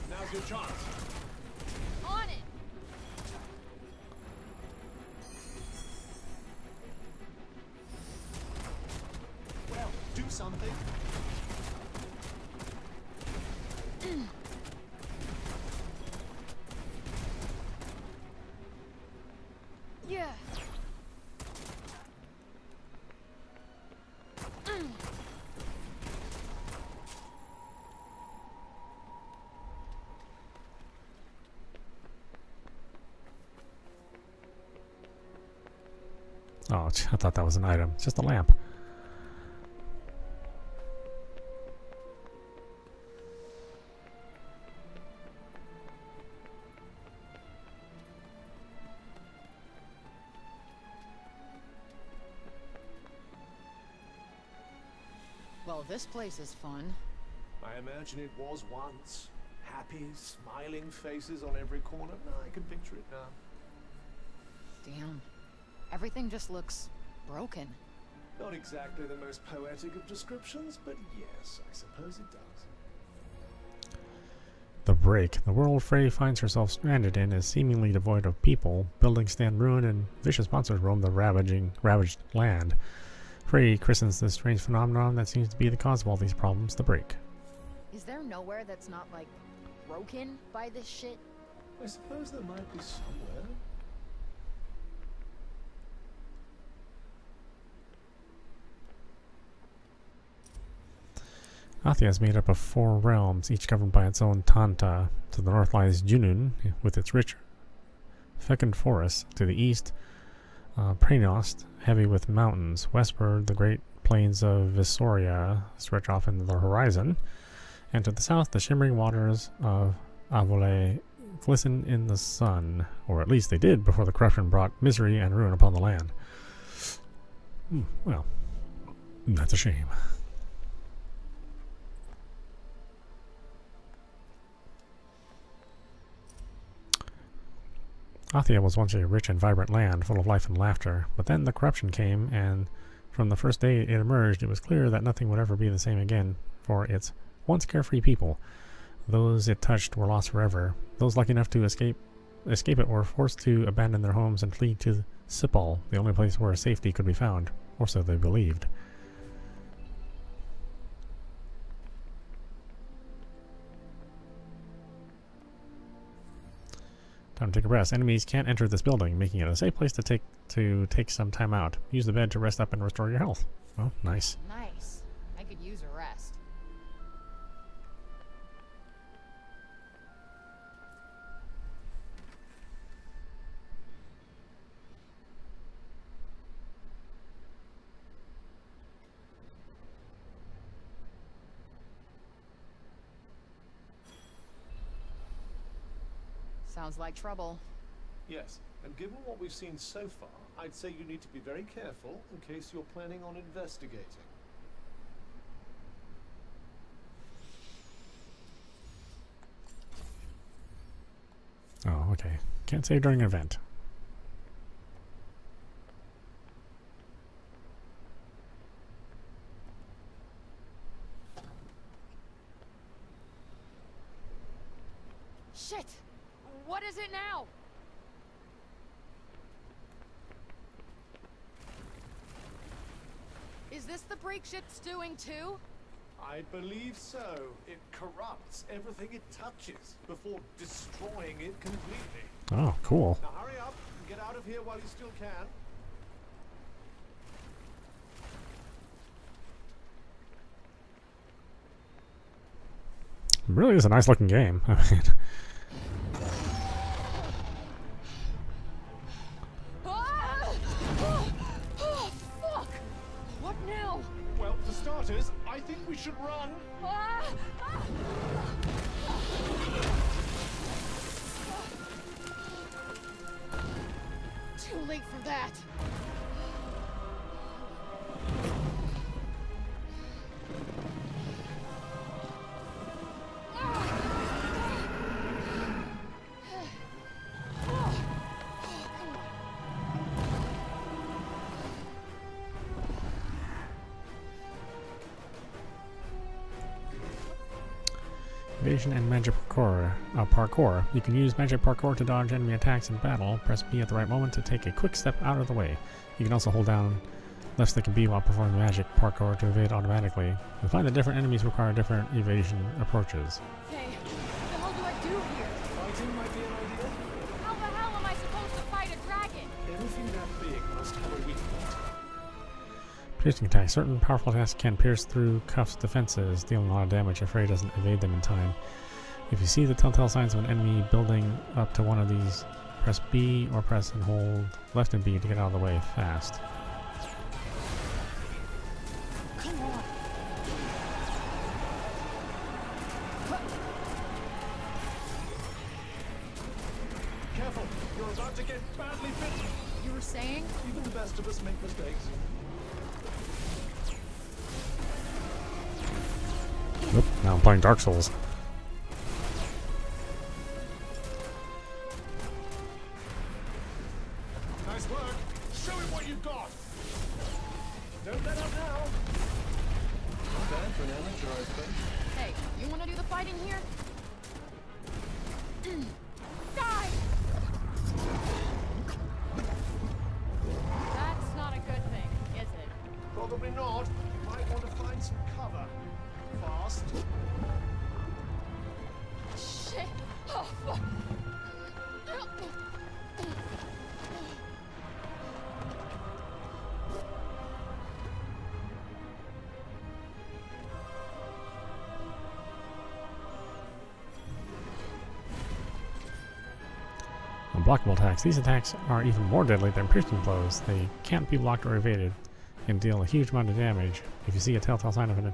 Now's your chance. On it! Well, do something. Yeah. Oh, I thought that was an item. It's just a lamp. Well, this place is fun. I imagine it was once. Happy, smiling faces on every corner. No, I can picture it now. Damn. Everything just looks broken. Not exactly the most poetic of descriptions, but yes, I suppose it does. The break. The world Frey finds herself stranded in is seemingly devoid of people. Buildings stand ruined and vicious monsters roam the ravaged land. Frey christens this strange phenomenon that seems to be the cause of all these problems, the break. Is there nowhere that's not, like, broken by this shit? I suppose there might be somewhere. Athia is made up of 4 realms, each governed by its own Tanta. To the north lies Junun, with its rich fecund forests. To the east, Praenost, heavy with mountains. Westward, the great plains of Visoria stretch off into the horizon. And to the south, the shimmering waters of Avole glisten in the sun. Or at least they did before the corruption brought misery and ruin upon the land. Well, that's a shame. Athia was once a rich and vibrant land, full of life and laughter, but then the corruption came, and from the first day it emerged, it was clear that nothing would ever be the same again for its once carefree people. Those it touched were lost forever. Those lucky enough to escape it were forced to abandon their homes and flee to Sipal, the only place where safety could be found, or so they believed. Time to take a rest. Enemies can't enter this building, making it a safe place to take some time out. Use the bed to rest up and restore your health. Oh, nice. Nice. I could use a rest. Sounds like trouble. Yes, and given what we've seen so far, I'd say you need to be very careful in case you're planning on investigating. Oh, okay. Can't save during an event. Shit! What is it now? Is this the break ship's doing too? I believe so. It corrupts everything it touches before destroying it completely. Oh, cool. Now hurry up and get out of here while you still can. It really is a nice looking game. I mean, Oh, fuck! What now? Well, for starters, I think we should run. Too late for that. Evasion and magic parkour. You can use magic parkour to dodge enemy attacks in battle. Press B at the right moment to take a quick step out of the way. You can also hold down left stick and B while performing magic parkour to evade automatically. You'll find that different enemies require different evasion approaches. Hey, what the hell do I do here? Fighting might be an idea. How the hell am I supposed to fight a dragon? Anything that big must have a weak point. Piercing attack. Certain powerful attacks can pierce through Cuff's defenses, dealing a lot of damage if Frey doesn't evade them in time. If you see the telltale signs of an enemy building up to one of these, press B or press and hold left and B to get out of the way fast. Come on. Careful, you're about to get badly bitten. You were saying? Even the best of us make mistakes. Oop, now I'm playing Dark Souls. Nice work. Show him what you've got. Don't let up now. Not bad for an amateur, I suppose. Hey, you want to do the fighting here? Die! That's not a good thing, is it? Probably not. You might want to find some cover. Fast. Shit! Oh, fuck! Unblockable attacks. These attacks are even more deadly than piercing blows. They can't be blocked or evaded and deal a huge amount of damage. If you see a telltale sign of an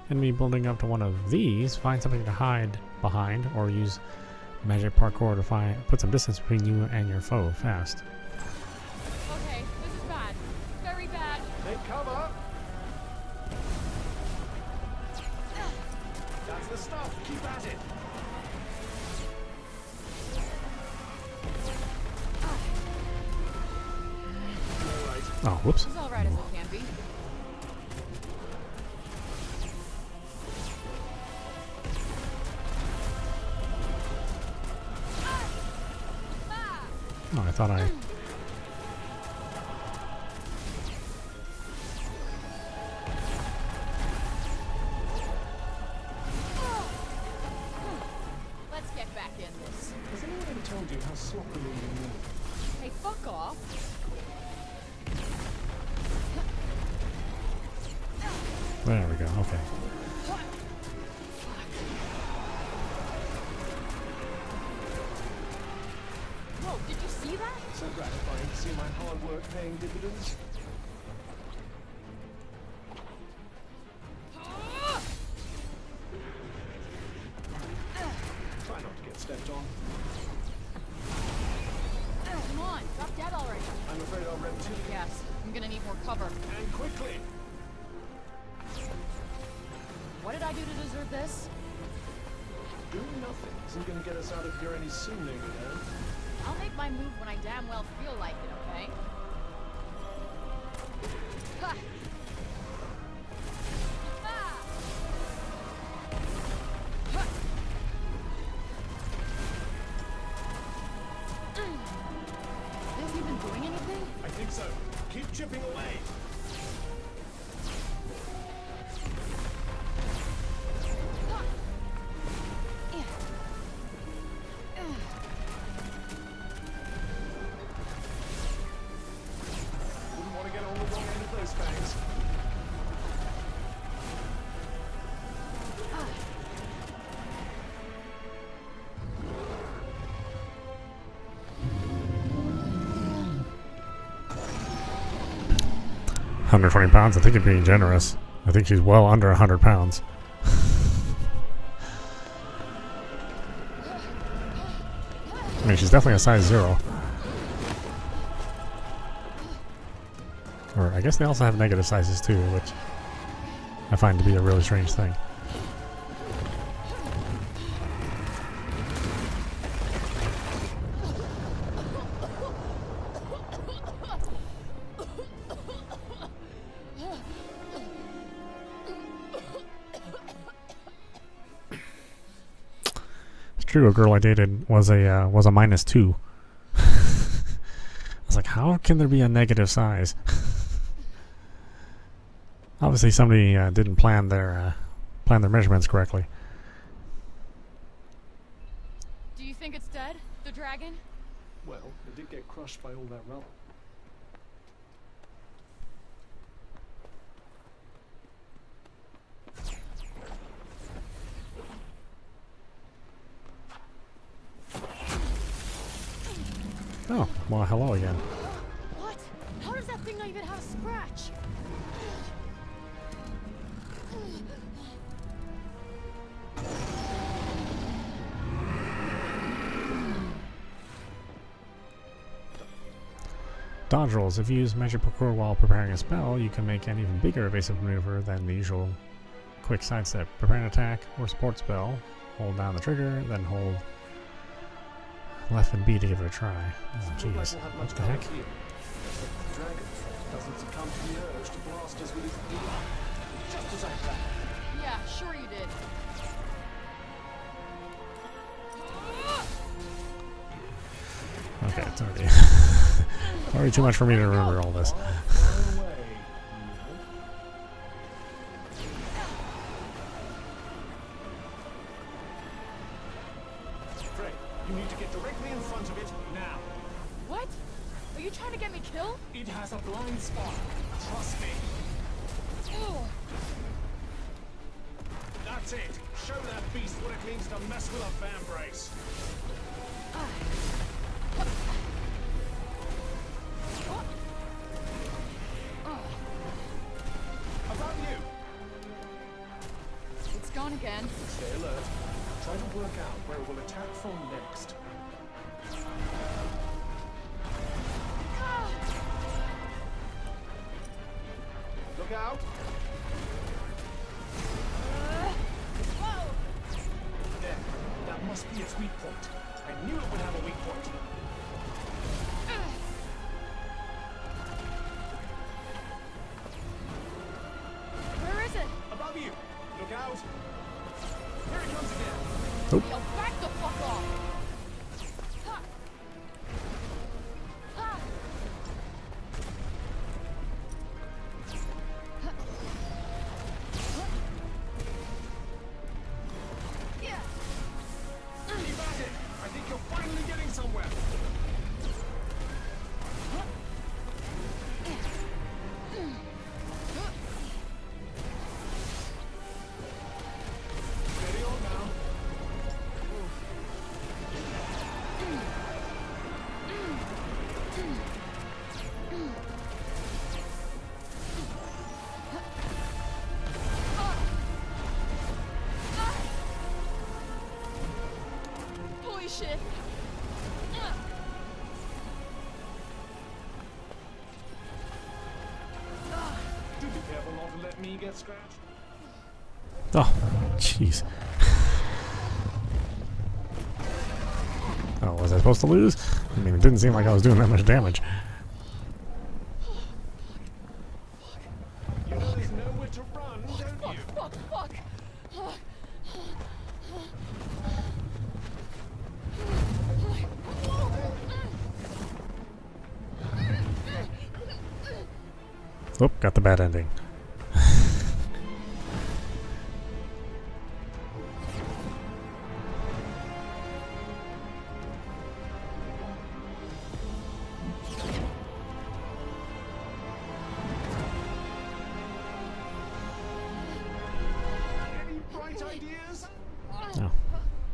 enemy building up to one of these, find something to hide behind or use magic parkour to put some distance between you and your foe fast. Okay, this is bad. Very bad. Take cover. That's the stuff. Keep at it. Oh, whoops. It's alright as it can be. Oh, I thought I... Let's get back in this. Has anyone ever told you how sloppily you move? Hey, fuck off. There we go, okay. Whoa, did you see that? So gratifying to see my hard work paying dividends. Try not to get stepped on. Come on, drop dead already. I'm afraid I'll rep too. Yes, I'm gonna need more cover. And quickly. What did I do to deserve this? Doing nothing isn't going to get us out of here any sooner, you know. I'll make my move when I damn well feel like it, okay? Ha! Ah! Ha! Is this even doing anything? I think so. Keep chipping away. Wouldn't want to get on the wrong end of those fangs. £120? I think you're being generous. I think she's well under 100 pounds. I mean, she's definitely a size 0. Or I guess they also have negative sizes too, which I find to be a really strange thing. It's true, a girl I dated was a -2. I was like, how can there be a negative size? Obviously, somebody didn't plan their measurements correctly. Do you think it's dead? The dragon? Well, it did get crushed by all that rubble. Oh, well, hello again. What? How does that thing not even have a scratch? Dodge rolls. If you use magic parkour while preparing a spell, you can make an even bigger evasive maneuver than the usual quick sidestep. Prepare an attack or support spell. Hold down the trigger, then hold left and B to give it a try. Oh, jeez. What the heck? The dragon doesn't succumb to the urge to blast us with his blood. Just as I planned. Yeah, sure you did. Okay, it's already, it's already too much for me to remember all this. Far away. get me killed? It has a blind spot. Trust me. Ugh. That's it. Show that beast what it means to mess with a vambrace. About you. It's gone again. Stay alert. Try to work out where it will attack from next. Look out! Whoa! There. That must be its weak point. I knew it would have a weak point. Where is it? Above you. Look out. Here it comes again. Nope. Yo, back the fuck off! Ha. Ha. Yeah. Keep at it. I think you're finally getting somewhere. Steady on now. Holy shit! Do be careful not to let me get scratched. Oh, jeez. Oh, was I supposed to lose? I mean, it didn't seem like I was doing that much damage. You guys know where to run, don't you? Fuck! Fuck! Oh, got the bad ending. Any bright ideas? Oh,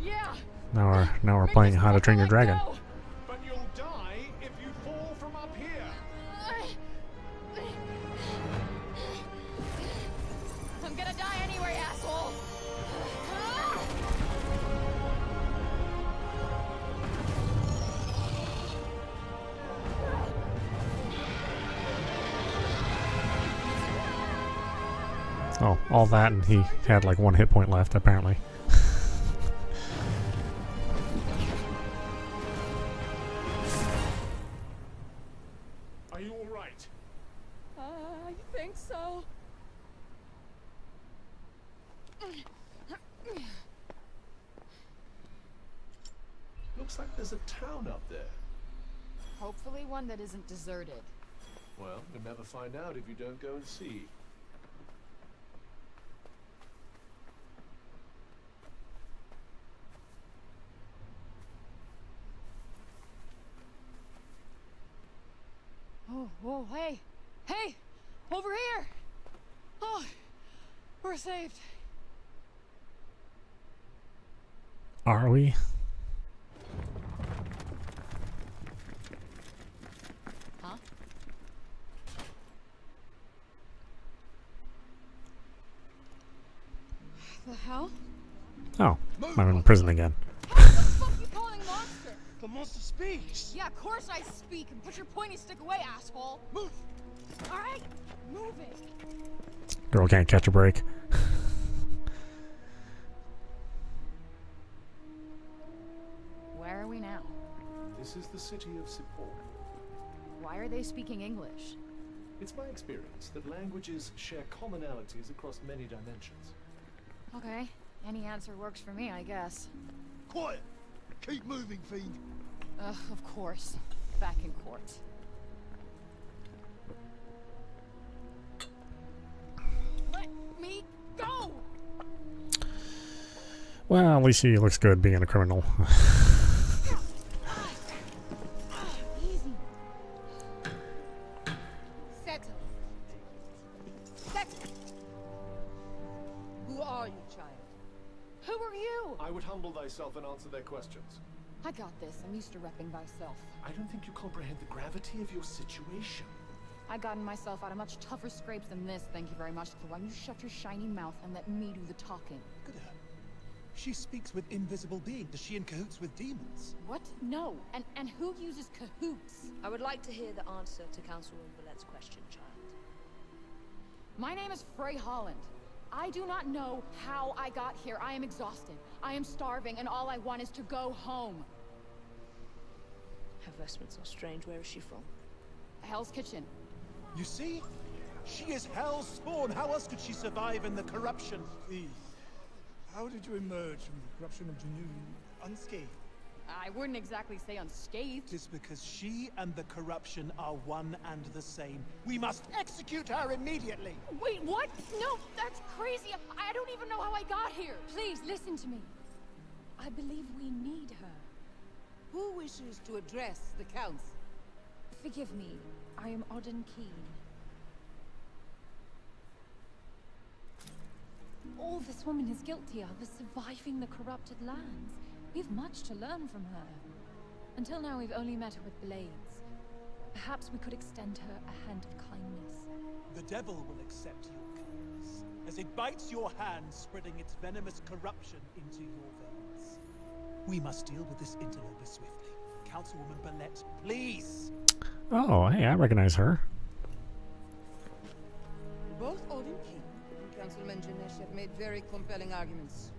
Yeah! now we're playing How to Train Your Dragon. But you'll die if you fall from up here. I'm gonna die anyway, asshole! Oh, all that, and he had like 1 hit point left, apparently. Are you all right? I think so. Looks like there's a town up there. Hopefully one that isn't deserted. Well, you'll never find out if you don't go and see. Oh, whoa, hey! Hey! Over here! Oh, we're saved. Are we? Huh? The hell? Oh, I'm in prison again. What the fuck you calling monster? The monster speaks. Yeah, of course I speak. And put your pointy stick away, asshole. Move. All right, moving. Girl can't catch a break. Where are we now? This is the city of Sipor. Why are they speaking English? It's my experience that languages share commonalities across many dimensions. Okay, any answer works for me, I guess. Quiet. Keep moving, fiend. Ugh, of course. Back in court. Let me go. Well, at least he looks good being a criminal. Easy. I would humble thyself and answer their questions. I got this. I'm used to repping thyself. I don't think you comprehend the gravity of your situation. I gotten myself out of much tougher scrapes than this, thank you very much. So why don't you shut your shiny mouth and let me do the talking? Look at her. She speaks with invisible beings. Is she in cahoots with demons? What? No. And who uses cahoots? I would like to hear the answer to Councilwoman Villette's question, child. My name is Frey Holland. I do not know how I got here. I am exhausted. I am starving, and all I want is to go home. Her vestments are strange. Where is she from? Hell's Kitchen. You see? She is Hell's spawn. How else could she survive in the corruption? Please. How did you emerge from the corruption of Janu unscathed? I wouldn't exactly say unscathed. It's because she and the corruption are one and the same. We must execute her immediately! Wait, what? No, that's crazy. I don't even know how I got here. Please, listen to me. I believe we need her. Who wishes to address the council? Forgive me. I am Odin Keen. All this woman is guilty of is surviving the corrupted lands. We've much to learn from her. Until now, we've only met her with blades. Perhaps we could extend her a hand of kindness. The devil will accept your kindness, as it bites your hand, spreading its venomous corruption into your veins. We must deal with this interloper swiftly. Councilwoman Billette, please! Oh, hey, I recognize her. Both Odin King and Councilman Janesh have made very compelling arguments.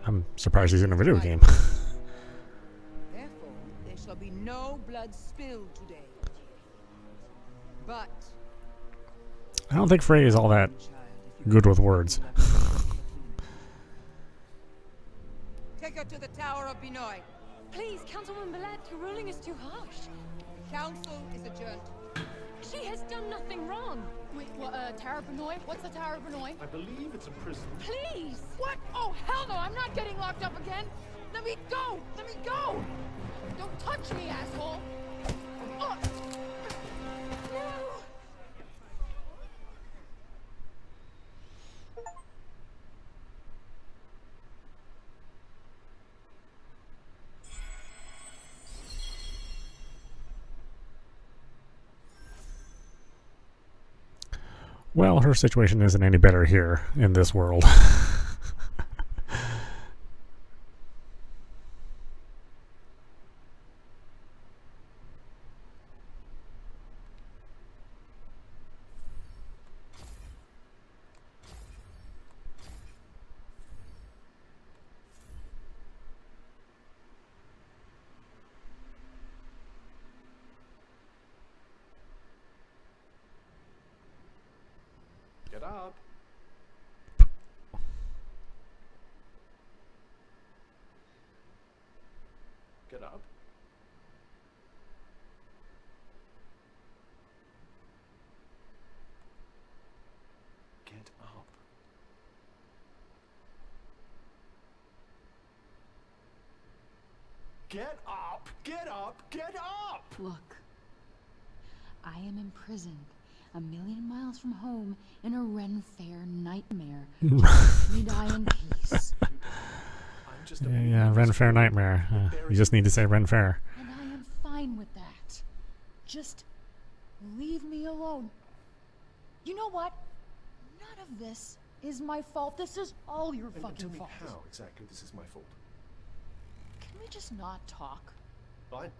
I'm surprised he's in a video game. Therefore, there shall be no blood spilled today. But I don't think Frey is all that good with words. take her to the Tower of Binoy. Please, Councilwoman Billette, your ruling is too harsh. The council is adjourned. She has done nothing wrong. Wait, what, Tower of Binoy? What's the Tower of Binoy? I believe it's a prison. Please! What? Oh, hell no, I'm not getting locked up again! Let me go! Let me go! Don't touch me, asshole! Oh. No! Well, her situation isn't any better here in this world. Get up. Get up. Get up. Get up! Get up! Get up! Look, I am imprisoned 1,000,000 miles from home in a Ren Fair nightmare. We die in peace. I'm just a Yeah, Ren Fair nightmare. You just need to say Ren Fair. And I am fine with that. Just leave me alone. You know what? None of this is my fault. This is all your Tell fucking me fault. how exactly this is my fault. Can we just not talk? Fine.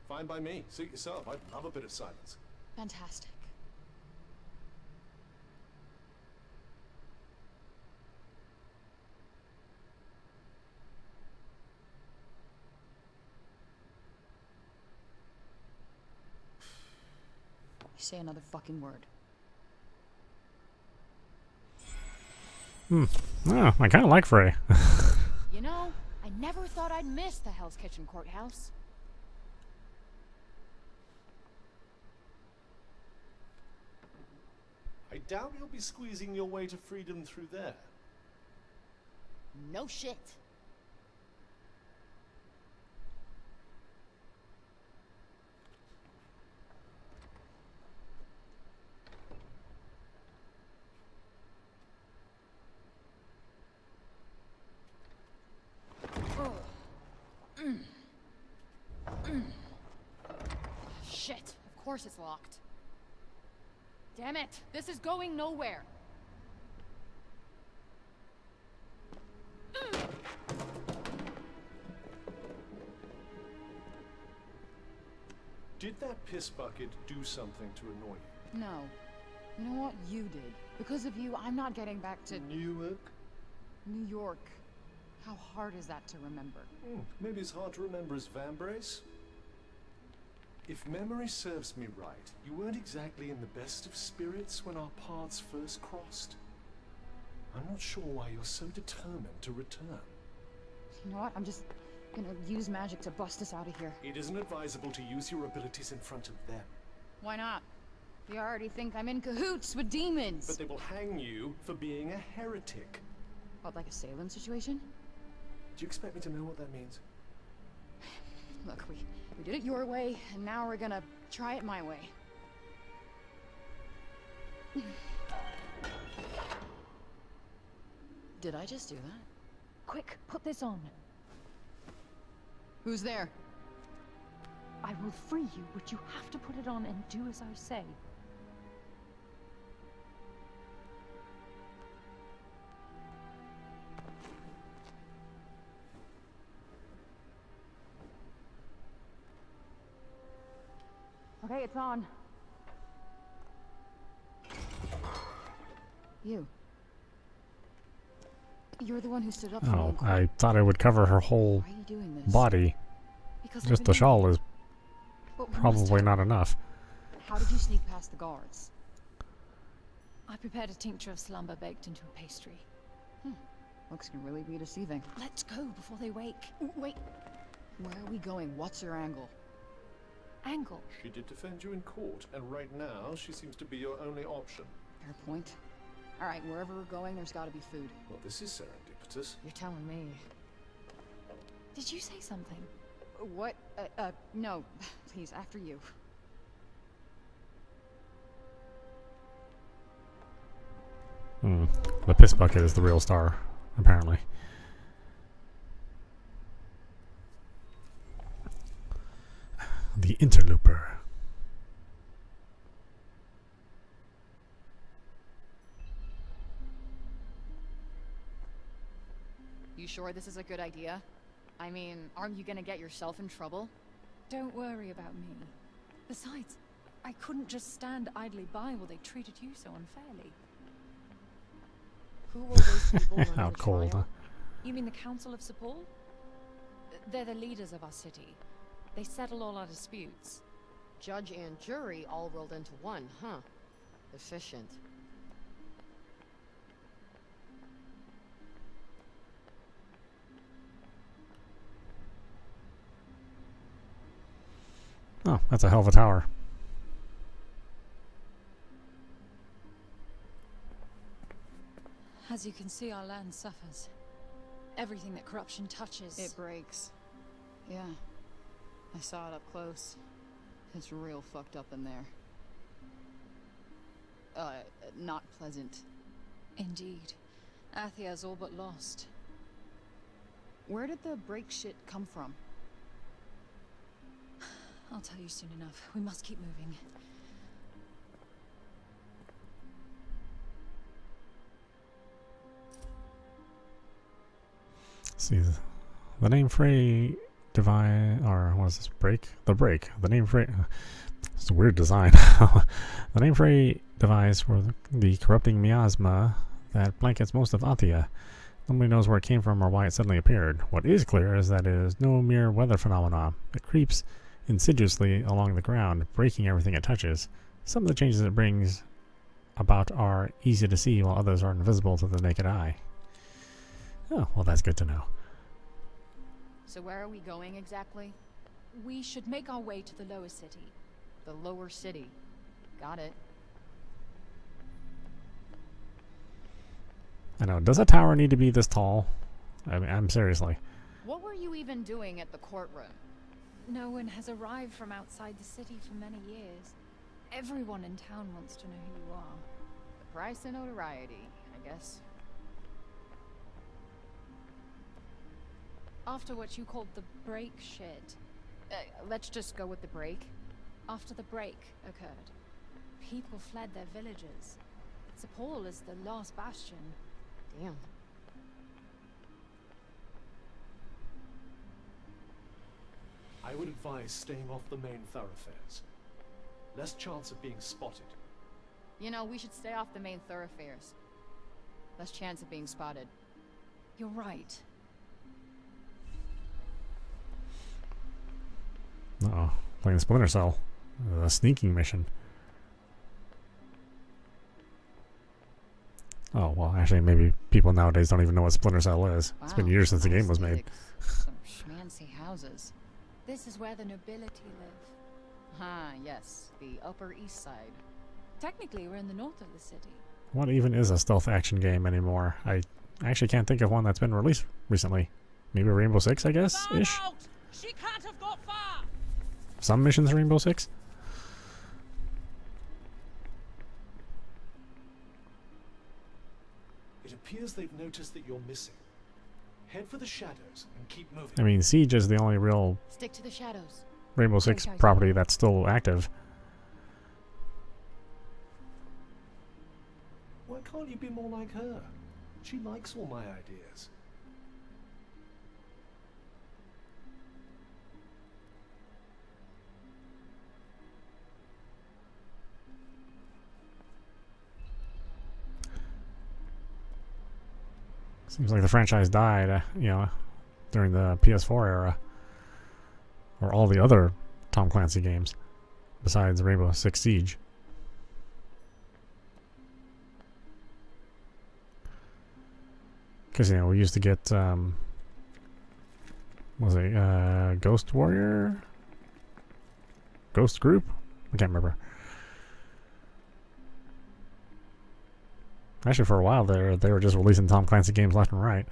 Fine by me. Suit yourself. I'd love a bit of silence. Fantastic. You say another fucking word. Oh, I kind of like Frey. You know, I never thought I'd miss the Hell's Kitchen courthouse. I doubt you'll be squeezing your way to freedom through there. No shit. course it's locked. Damn it! This is going nowhere! Did that piss bucket do something to annoy you? No. You know what? You did. Because of you, I'm not getting back to Newark? New York. How hard is that to remember? Maybe as hard to remember as Vambrace? If memory serves me right, you weren't exactly in the best of spirits when our paths first crossed. I'm not sure why you're so determined to return. You know what? I'm just gonna use magic to bust us out of here. It isn't advisable to use your abilities in front of them. Why not? They already think I'm in cahoots with demons. But they will hang you for being a heretic. What, like a Salem situation? Do you expect me to know what that means? Look, we did it your way, and now we're gonna try it my way. Did I just do that? Quick, put this on. Who's there? I will free you, but you have to put it on and do as I say. Okay, it's on. You. You're the one who stood up for me. Oh, I thought I would cover her whole Why are you doing this? body. Because Just the shawl is But we probably must- not enough. How did you sneak past the guards? I prepared a tincture of slumber baked into a pastry. Looks can really be deceiving. Let's go before they wake. Wait. Where are we going? What's your angle? Angle. She did defend you in court, and right now she seems to be your only option. Fair point. Alright, wherever we're going, there's gotta be food. Well, this is serendipitous. You're telling me. Did you say something? What? No. Please, after you. The piss bucket is the real star, apparently. The interloper. You sure this is a good idea? I mean, aren't you gonna get yourself in trouble? Don't worry about me. Besides, I couldn't just stand idly by while they treated you so unfairly. Who will those people run How the cold, huh? trial? You mean the Council of Sepul? They're the leaders of our city. They settle all our disputes. Judge and jury all rolled into one, huh? Efficient. Oh, that's a hell of a tower. As you can see, our land suffers. Everything that corruption touches... It breaks. Yeah. I saw it up close. It's real fucked up in there. Not pleasant. Indeed. Athia's all but lost. Where did the break shit come from? I'll tell you soon enough. We must keep moving. See, the name Frey device, or what is this? Break? The break. The name Frey. It's a weird design. The name Frey device for the corrupting miasma that blankets most of Athia. Nobody knows where it came from or why it suddenly appeared. What is clear is that it is no mere weather phenomenon. It creeps insidiously along the ground, breaking everything it touches. Some of the changes it brings about are easy to see, while others are invisible to the naked eye. Oh, well, that's good to know. So where are we going exactly? We should make our way to the lower city. The lower city. Got it. I know. Does a tower need to be this tall? I mean, I'm seriously. What were you even doing at the courtroom? No one has arrived from outside the city for many years. Everyone in town wants to know who you are. The price of notoriety, I guess. After what you called the break shit. Let's just go with the break. After the break occurred, people fled their villages. Sepul is the last bastion. Damn. I would advise staying off the main thoroughfares. Less chance of being spotted. You know, we should stay off the main thoroughfares. Less chance of being spotted. You're right. Uh-oh. Playing Splinter Cell. A sneaking mission. Oh, well, actually, maybe people nowadays don't even know what Splinter Cell is. It's been years since the game was made. Some schmancy houses. This is where the nobility live. Ah, yes. The Upper East Side. Technically, we're in the north of the city. What even is a stealth action game anymore? I actually can't think of one that's been released recently. Maybe Rainbow Six, I guess, ish. She can't have got far. Some missions in Rainbow Six. It appears they've noticed that you're missing. Head for the shadows and keep moving. I mean, Siege is the only real Stick to the shadows. Rainbow Six property that's still active. Why can't you be more like her? She likes all my ideas. Seems like the franchise died, you know, during the PS4 era. Or all the other Tom Clancy games, besides Rainbow Six Siege. Because, you know, we used to get, was it, Ghost Warrior? Ghost Group? I can't remember. Actually, for a while there, they were just releasing Tom Clancy games left and right.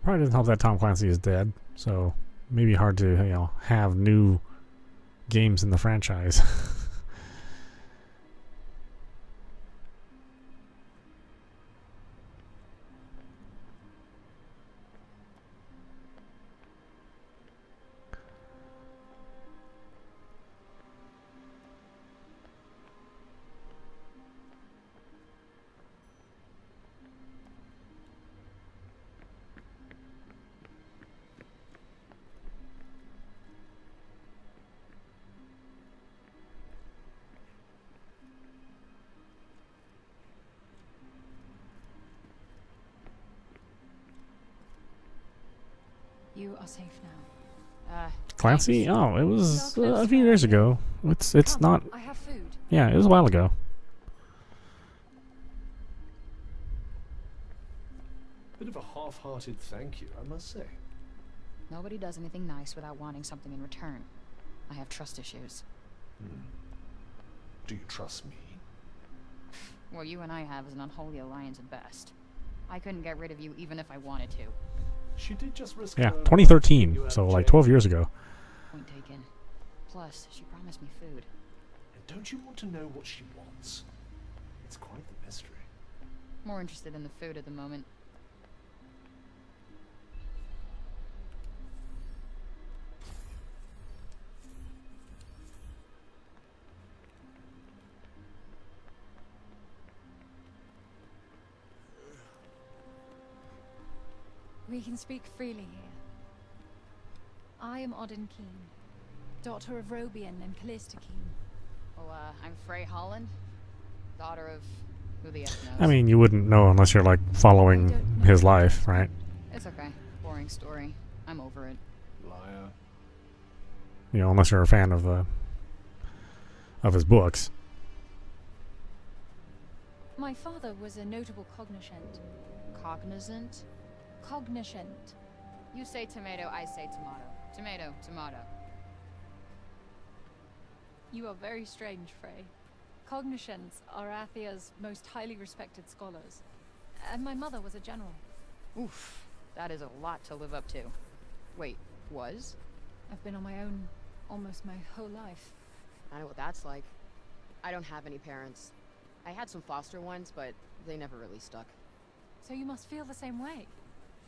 Probably doesn't help that Tom Clancy is dead, so maybe hard to, you know, have new games in the franchise. You are safe now. Clancy? Oh, it was a few years ago. It's not. I have food. Yeah, it was a while ago. Bit of a half-hearted thank you, I must say. Nobody does anything nice without wanting something in return. I have trust issues. Do you trust me? What you and I have is an unholy alliance at best. I couldn't get rid of you even if I wanted to. She did just risk Yeah, her 2013, out so of like jail. 12 years ago. Point taken. Plus, she promised me food. And don't you want to know what she wants? It's quite the mystery. More interested in the food at the moment. We can speak freely here. I am Odin Keen, daughter of Robian and Callista Keen. Well, I'm Frey Holland, daughter of who the F knows. I mean, you wouldn't know unless you're like following his life, right? It's okay. Boring story. I'm over it. Liar. You know, unless you're a fan of his books. My father was a notable cognoscent. Cognizant? Cognoscent. You say tomato, I say tomato. Tomato, tomato. You are very strange, Frey. Cognoscents are Athia's most highly respected scholars. And my mother was a general. Oof. That is a lot to live up to. Wait, was? I've been on my own almost my whole life. I know what that's like. I don't have any parents. I had some foster ones, but they never really stuck. So you must feel the same way.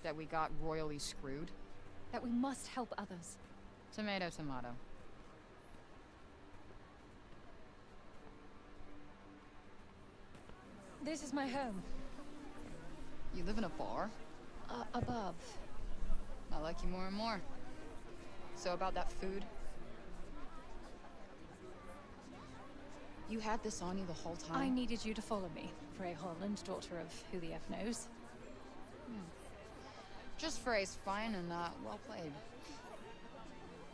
That we got royally screwed? That we must help others. Tomato, tomato. This is my home. You live in a bar? Above. I like you more and more. So about that food? You had this on you the whole time? I needed you to follow me. Frey Holland, daughter of who the F knows. Just Frey's fine and well played.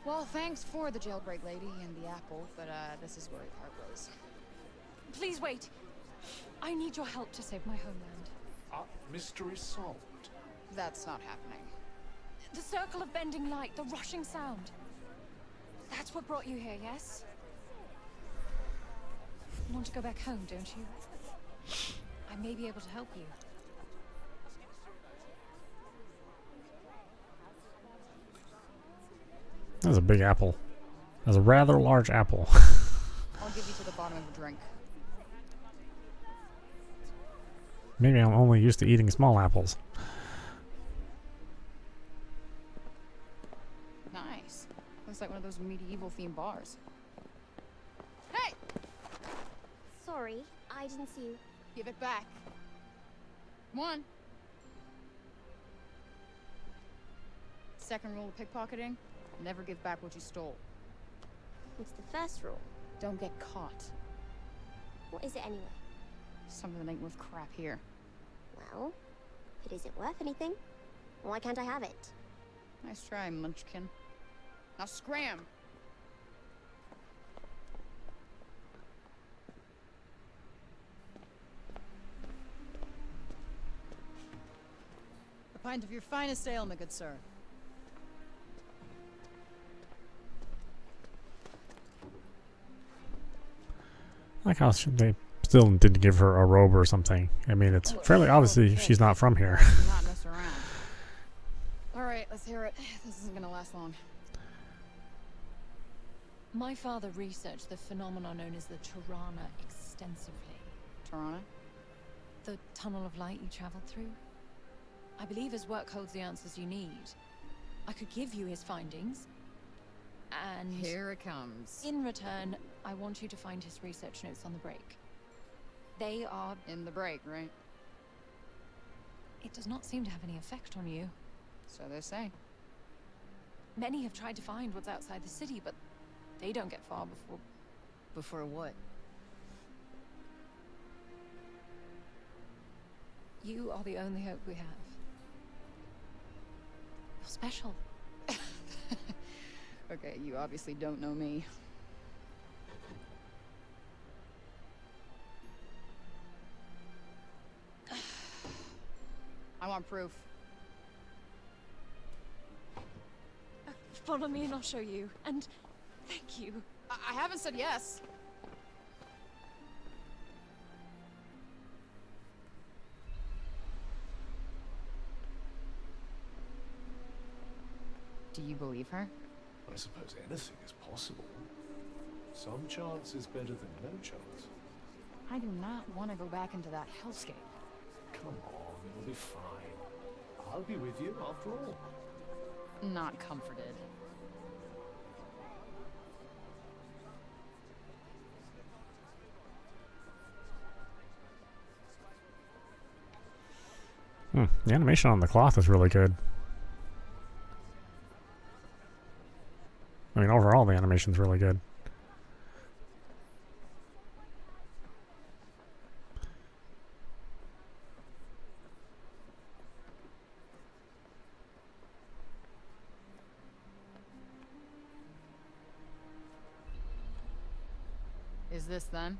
Well, thanks for the jailbreak lady and the apple, but this is where we part ways. Please wait. I need your help to save my homeland. Mystery solved. That's not happening. The circle of bending light, the rushing sound. That's what brought you here, yes? You want to go back home, don't you? I may be able to help you. That's a big apple. That's a rather large apple. I'll give you to the bottom of a drink. Maybe I'm only used to eating small apples. Nice. Looks like one of those medieval themed bars. Hey! Sorry, I didn't see you. Give it back. Come on. Second rule of pickpocketing, never give back what you stole. What's the first rule? Don't get caught. What is it anyway? Something that ain't worth crap here. Well, if it isn't worth anything, why can't I have it? Nice try, Munchkin. Now scram! A pint of your finest ale, my good sir. Like how they still didn't give her a robe or something. I mean, it's fairly obviously she's not from here. Not mess around. Alright, let's hear it. This isn't gonna last long. My father researched the phenomenon known as the Tirana extensively. Tirana? The tunnel of light you traveled through? I believe his work holds the answers you need. I could give you his findings, and Here it comes. in return, I want you to find his research notes on the break. They are... In the break, right? It does not seem to have any effect on you. So they say. Many have tried to find what's outside the city, but they don't get far before... Before what? You are the only hope we have. You're special. Okay, you obviously don't know me. I want proof. Follow me and I'll show you. And thank you. I haven't said yes. Do you believe her? I suppose anything is possible. Some chance is better than no chance. I do not want to go back into that hellscape. Come on, you'll be fine. I'll be with you after all. Not comforted. The animation on the cloth is really good. I mean, overall, the animation's really good. Is this then?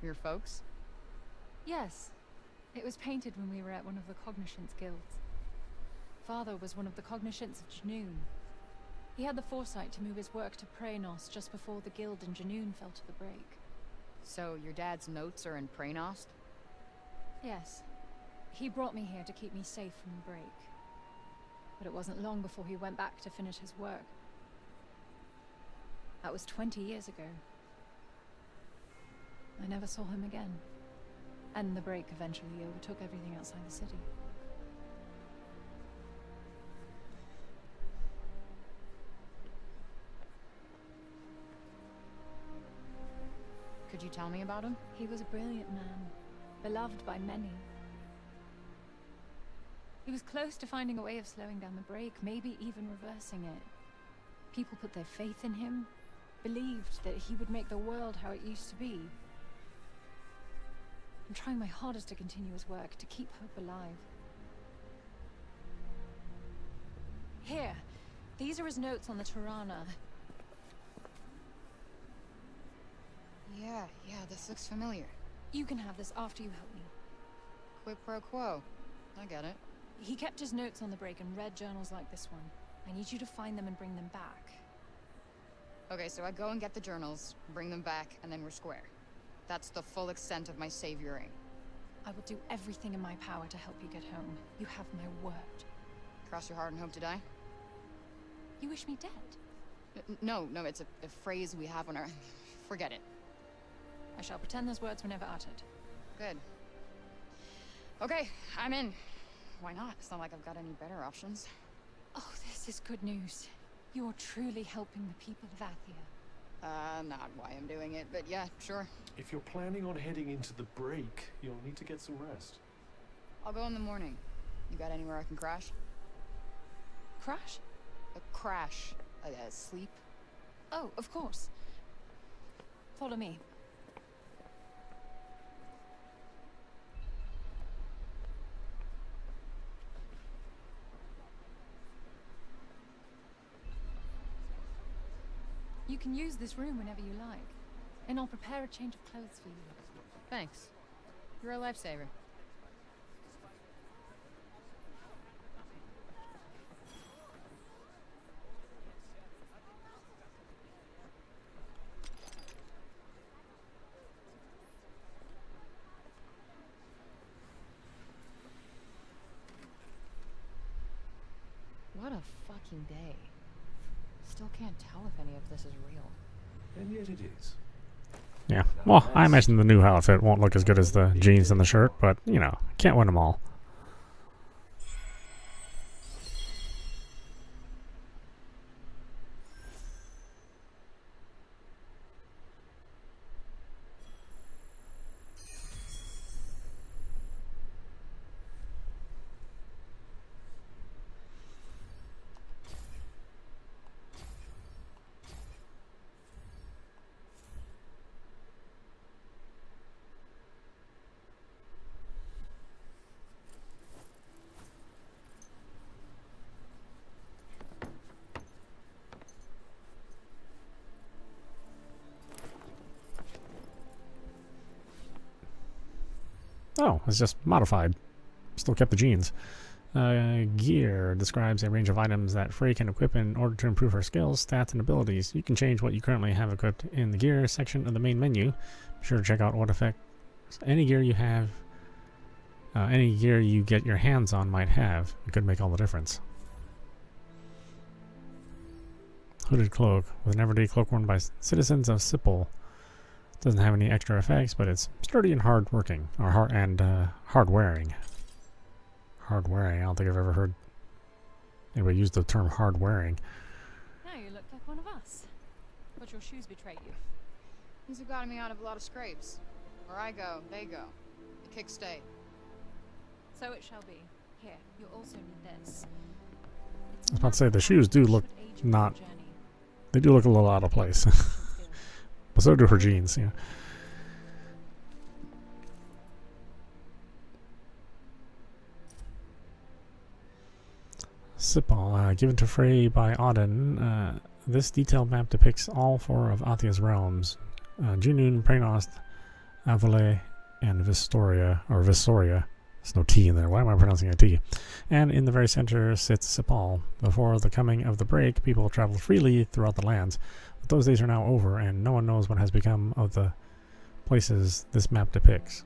Your folks? Yes. It was painted when we were at one of the Cognoscence guilds. Father was one of the Cognoscence of Junoon. He had the foresight to move his work to Praenost just before the guild in Junoon fell to the break. So your dad's notes are in Praenost? Yes. He brought me here to keep me safe from the break. But it wasn't long before he went back to finish his work. That was 20 years ago. I never saw him again. And the break eventually overtook everything outside the city. you tell me about him? He was a brilliant man, beloved by many. He was close to finding a way of slowing down the break, maybe even reversing it. People put their faith in him, believed that he would make the world how it used to be. I'm trying my hardest to continue his work, to keep hope alive. Here, these are his notes on the Tirana. Yeah, this looks familiar. You can have this after you help me. Quid pro quo. I get it. He kept his notes on the break and read journals like this one. I need you to find them and bring them back. Okay, so I go and get the journals, bring them back, and then we're square. That's the full extent of my savioring. I will do everything in my power to help you get home. You have my word. Cross your heart and hope to die? You wish me dead? No, it's a phrase we have on our... Forget it. I shall pretend those words were never uttered. Good. Okay, I'm in. Why not? It's not like I've got any better options. Oh, this is good news. You're truly helping the people of Athia. Not why I'm doing it, but yeah, sure. If you're planning on heading into the break, you'll need to get some rest. I'll go in the morning. You got anywhere I can crash? Crash? A crash. Sleep? Oh, of course. Follow me. You can use this room whenever you like, and I'll prepare a change of clothes for you. Thanks. You're a lifesaver. What a fucking day. Still can't tell if any of this is real. And yet it is. Yeah, well, I imagine the new outfit won't look as good as the jeans and the shirt, but, you know, can't win them all. Oh, it's just modified. Still kept the jeans. Gear describes a range of items that Frey can equip in order to improve her skills, stats, and abilities. You can change what you currently have equipped in the gear section of the main menu. Be sure to check out what effect any gear you have, any gear you get your hands on might have. It could make all the difference. Hooded cloak with an everyday cloak worn by citizens of Sipple. Doesn't have any extra effects, but it's sturdy and hard working, or hard wearing. Hard wearing. I don't think I've ever heard anybody use the term hard wearing. Now you look like one of us. But your shoes betrayed you. These have gotten me out of a lot of scrapes. Where I go, they go. The kick stay. So it shall be. Here, you'll also need this. I was about to say, the shoes do look not... They do look a little out of place. But so do her jeans, yeah. Sipal, given to Frey by Auden. This detailed map depicts all four of Athia's realms. Junoon, Praenost, Avile, and Vistoria, or Visoria. There's no T in there. Why am I pronouncing a T? And in the very center sits Sipal. Before the coming of the break, people traveled freely throughout the lands. But those days are now over, and no one knows what has become of the places this map depicts.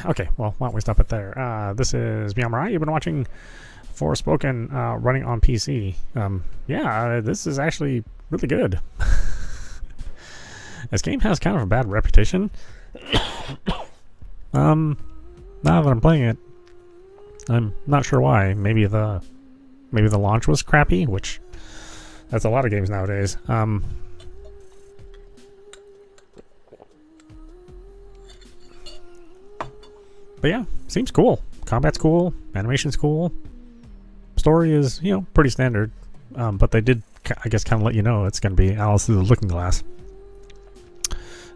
Okay, well, why don't we stop it there? This is meowmurai. You've been watching Forspoken running on PC. Yeah, this is actually really good. This game has kind of a bad reputation. Now that I'm playing it, I'm not sure why. Maybe the launch was crappy, which that's a lot of games nowadays. But yeah, seems cool. Combat's cool, animation's cool. Story is, you know, pretty standard. But they did, I guess, kind of let you know it's going to be Alice Through the Looking Glass.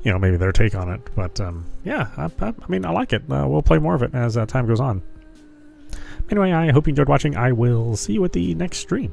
You know, maybe their take on it. But yeah, I mean, I like it. We'll play more of it as time goes on. Anyway, I hope you enjoyed watching. I will see you at the next stream.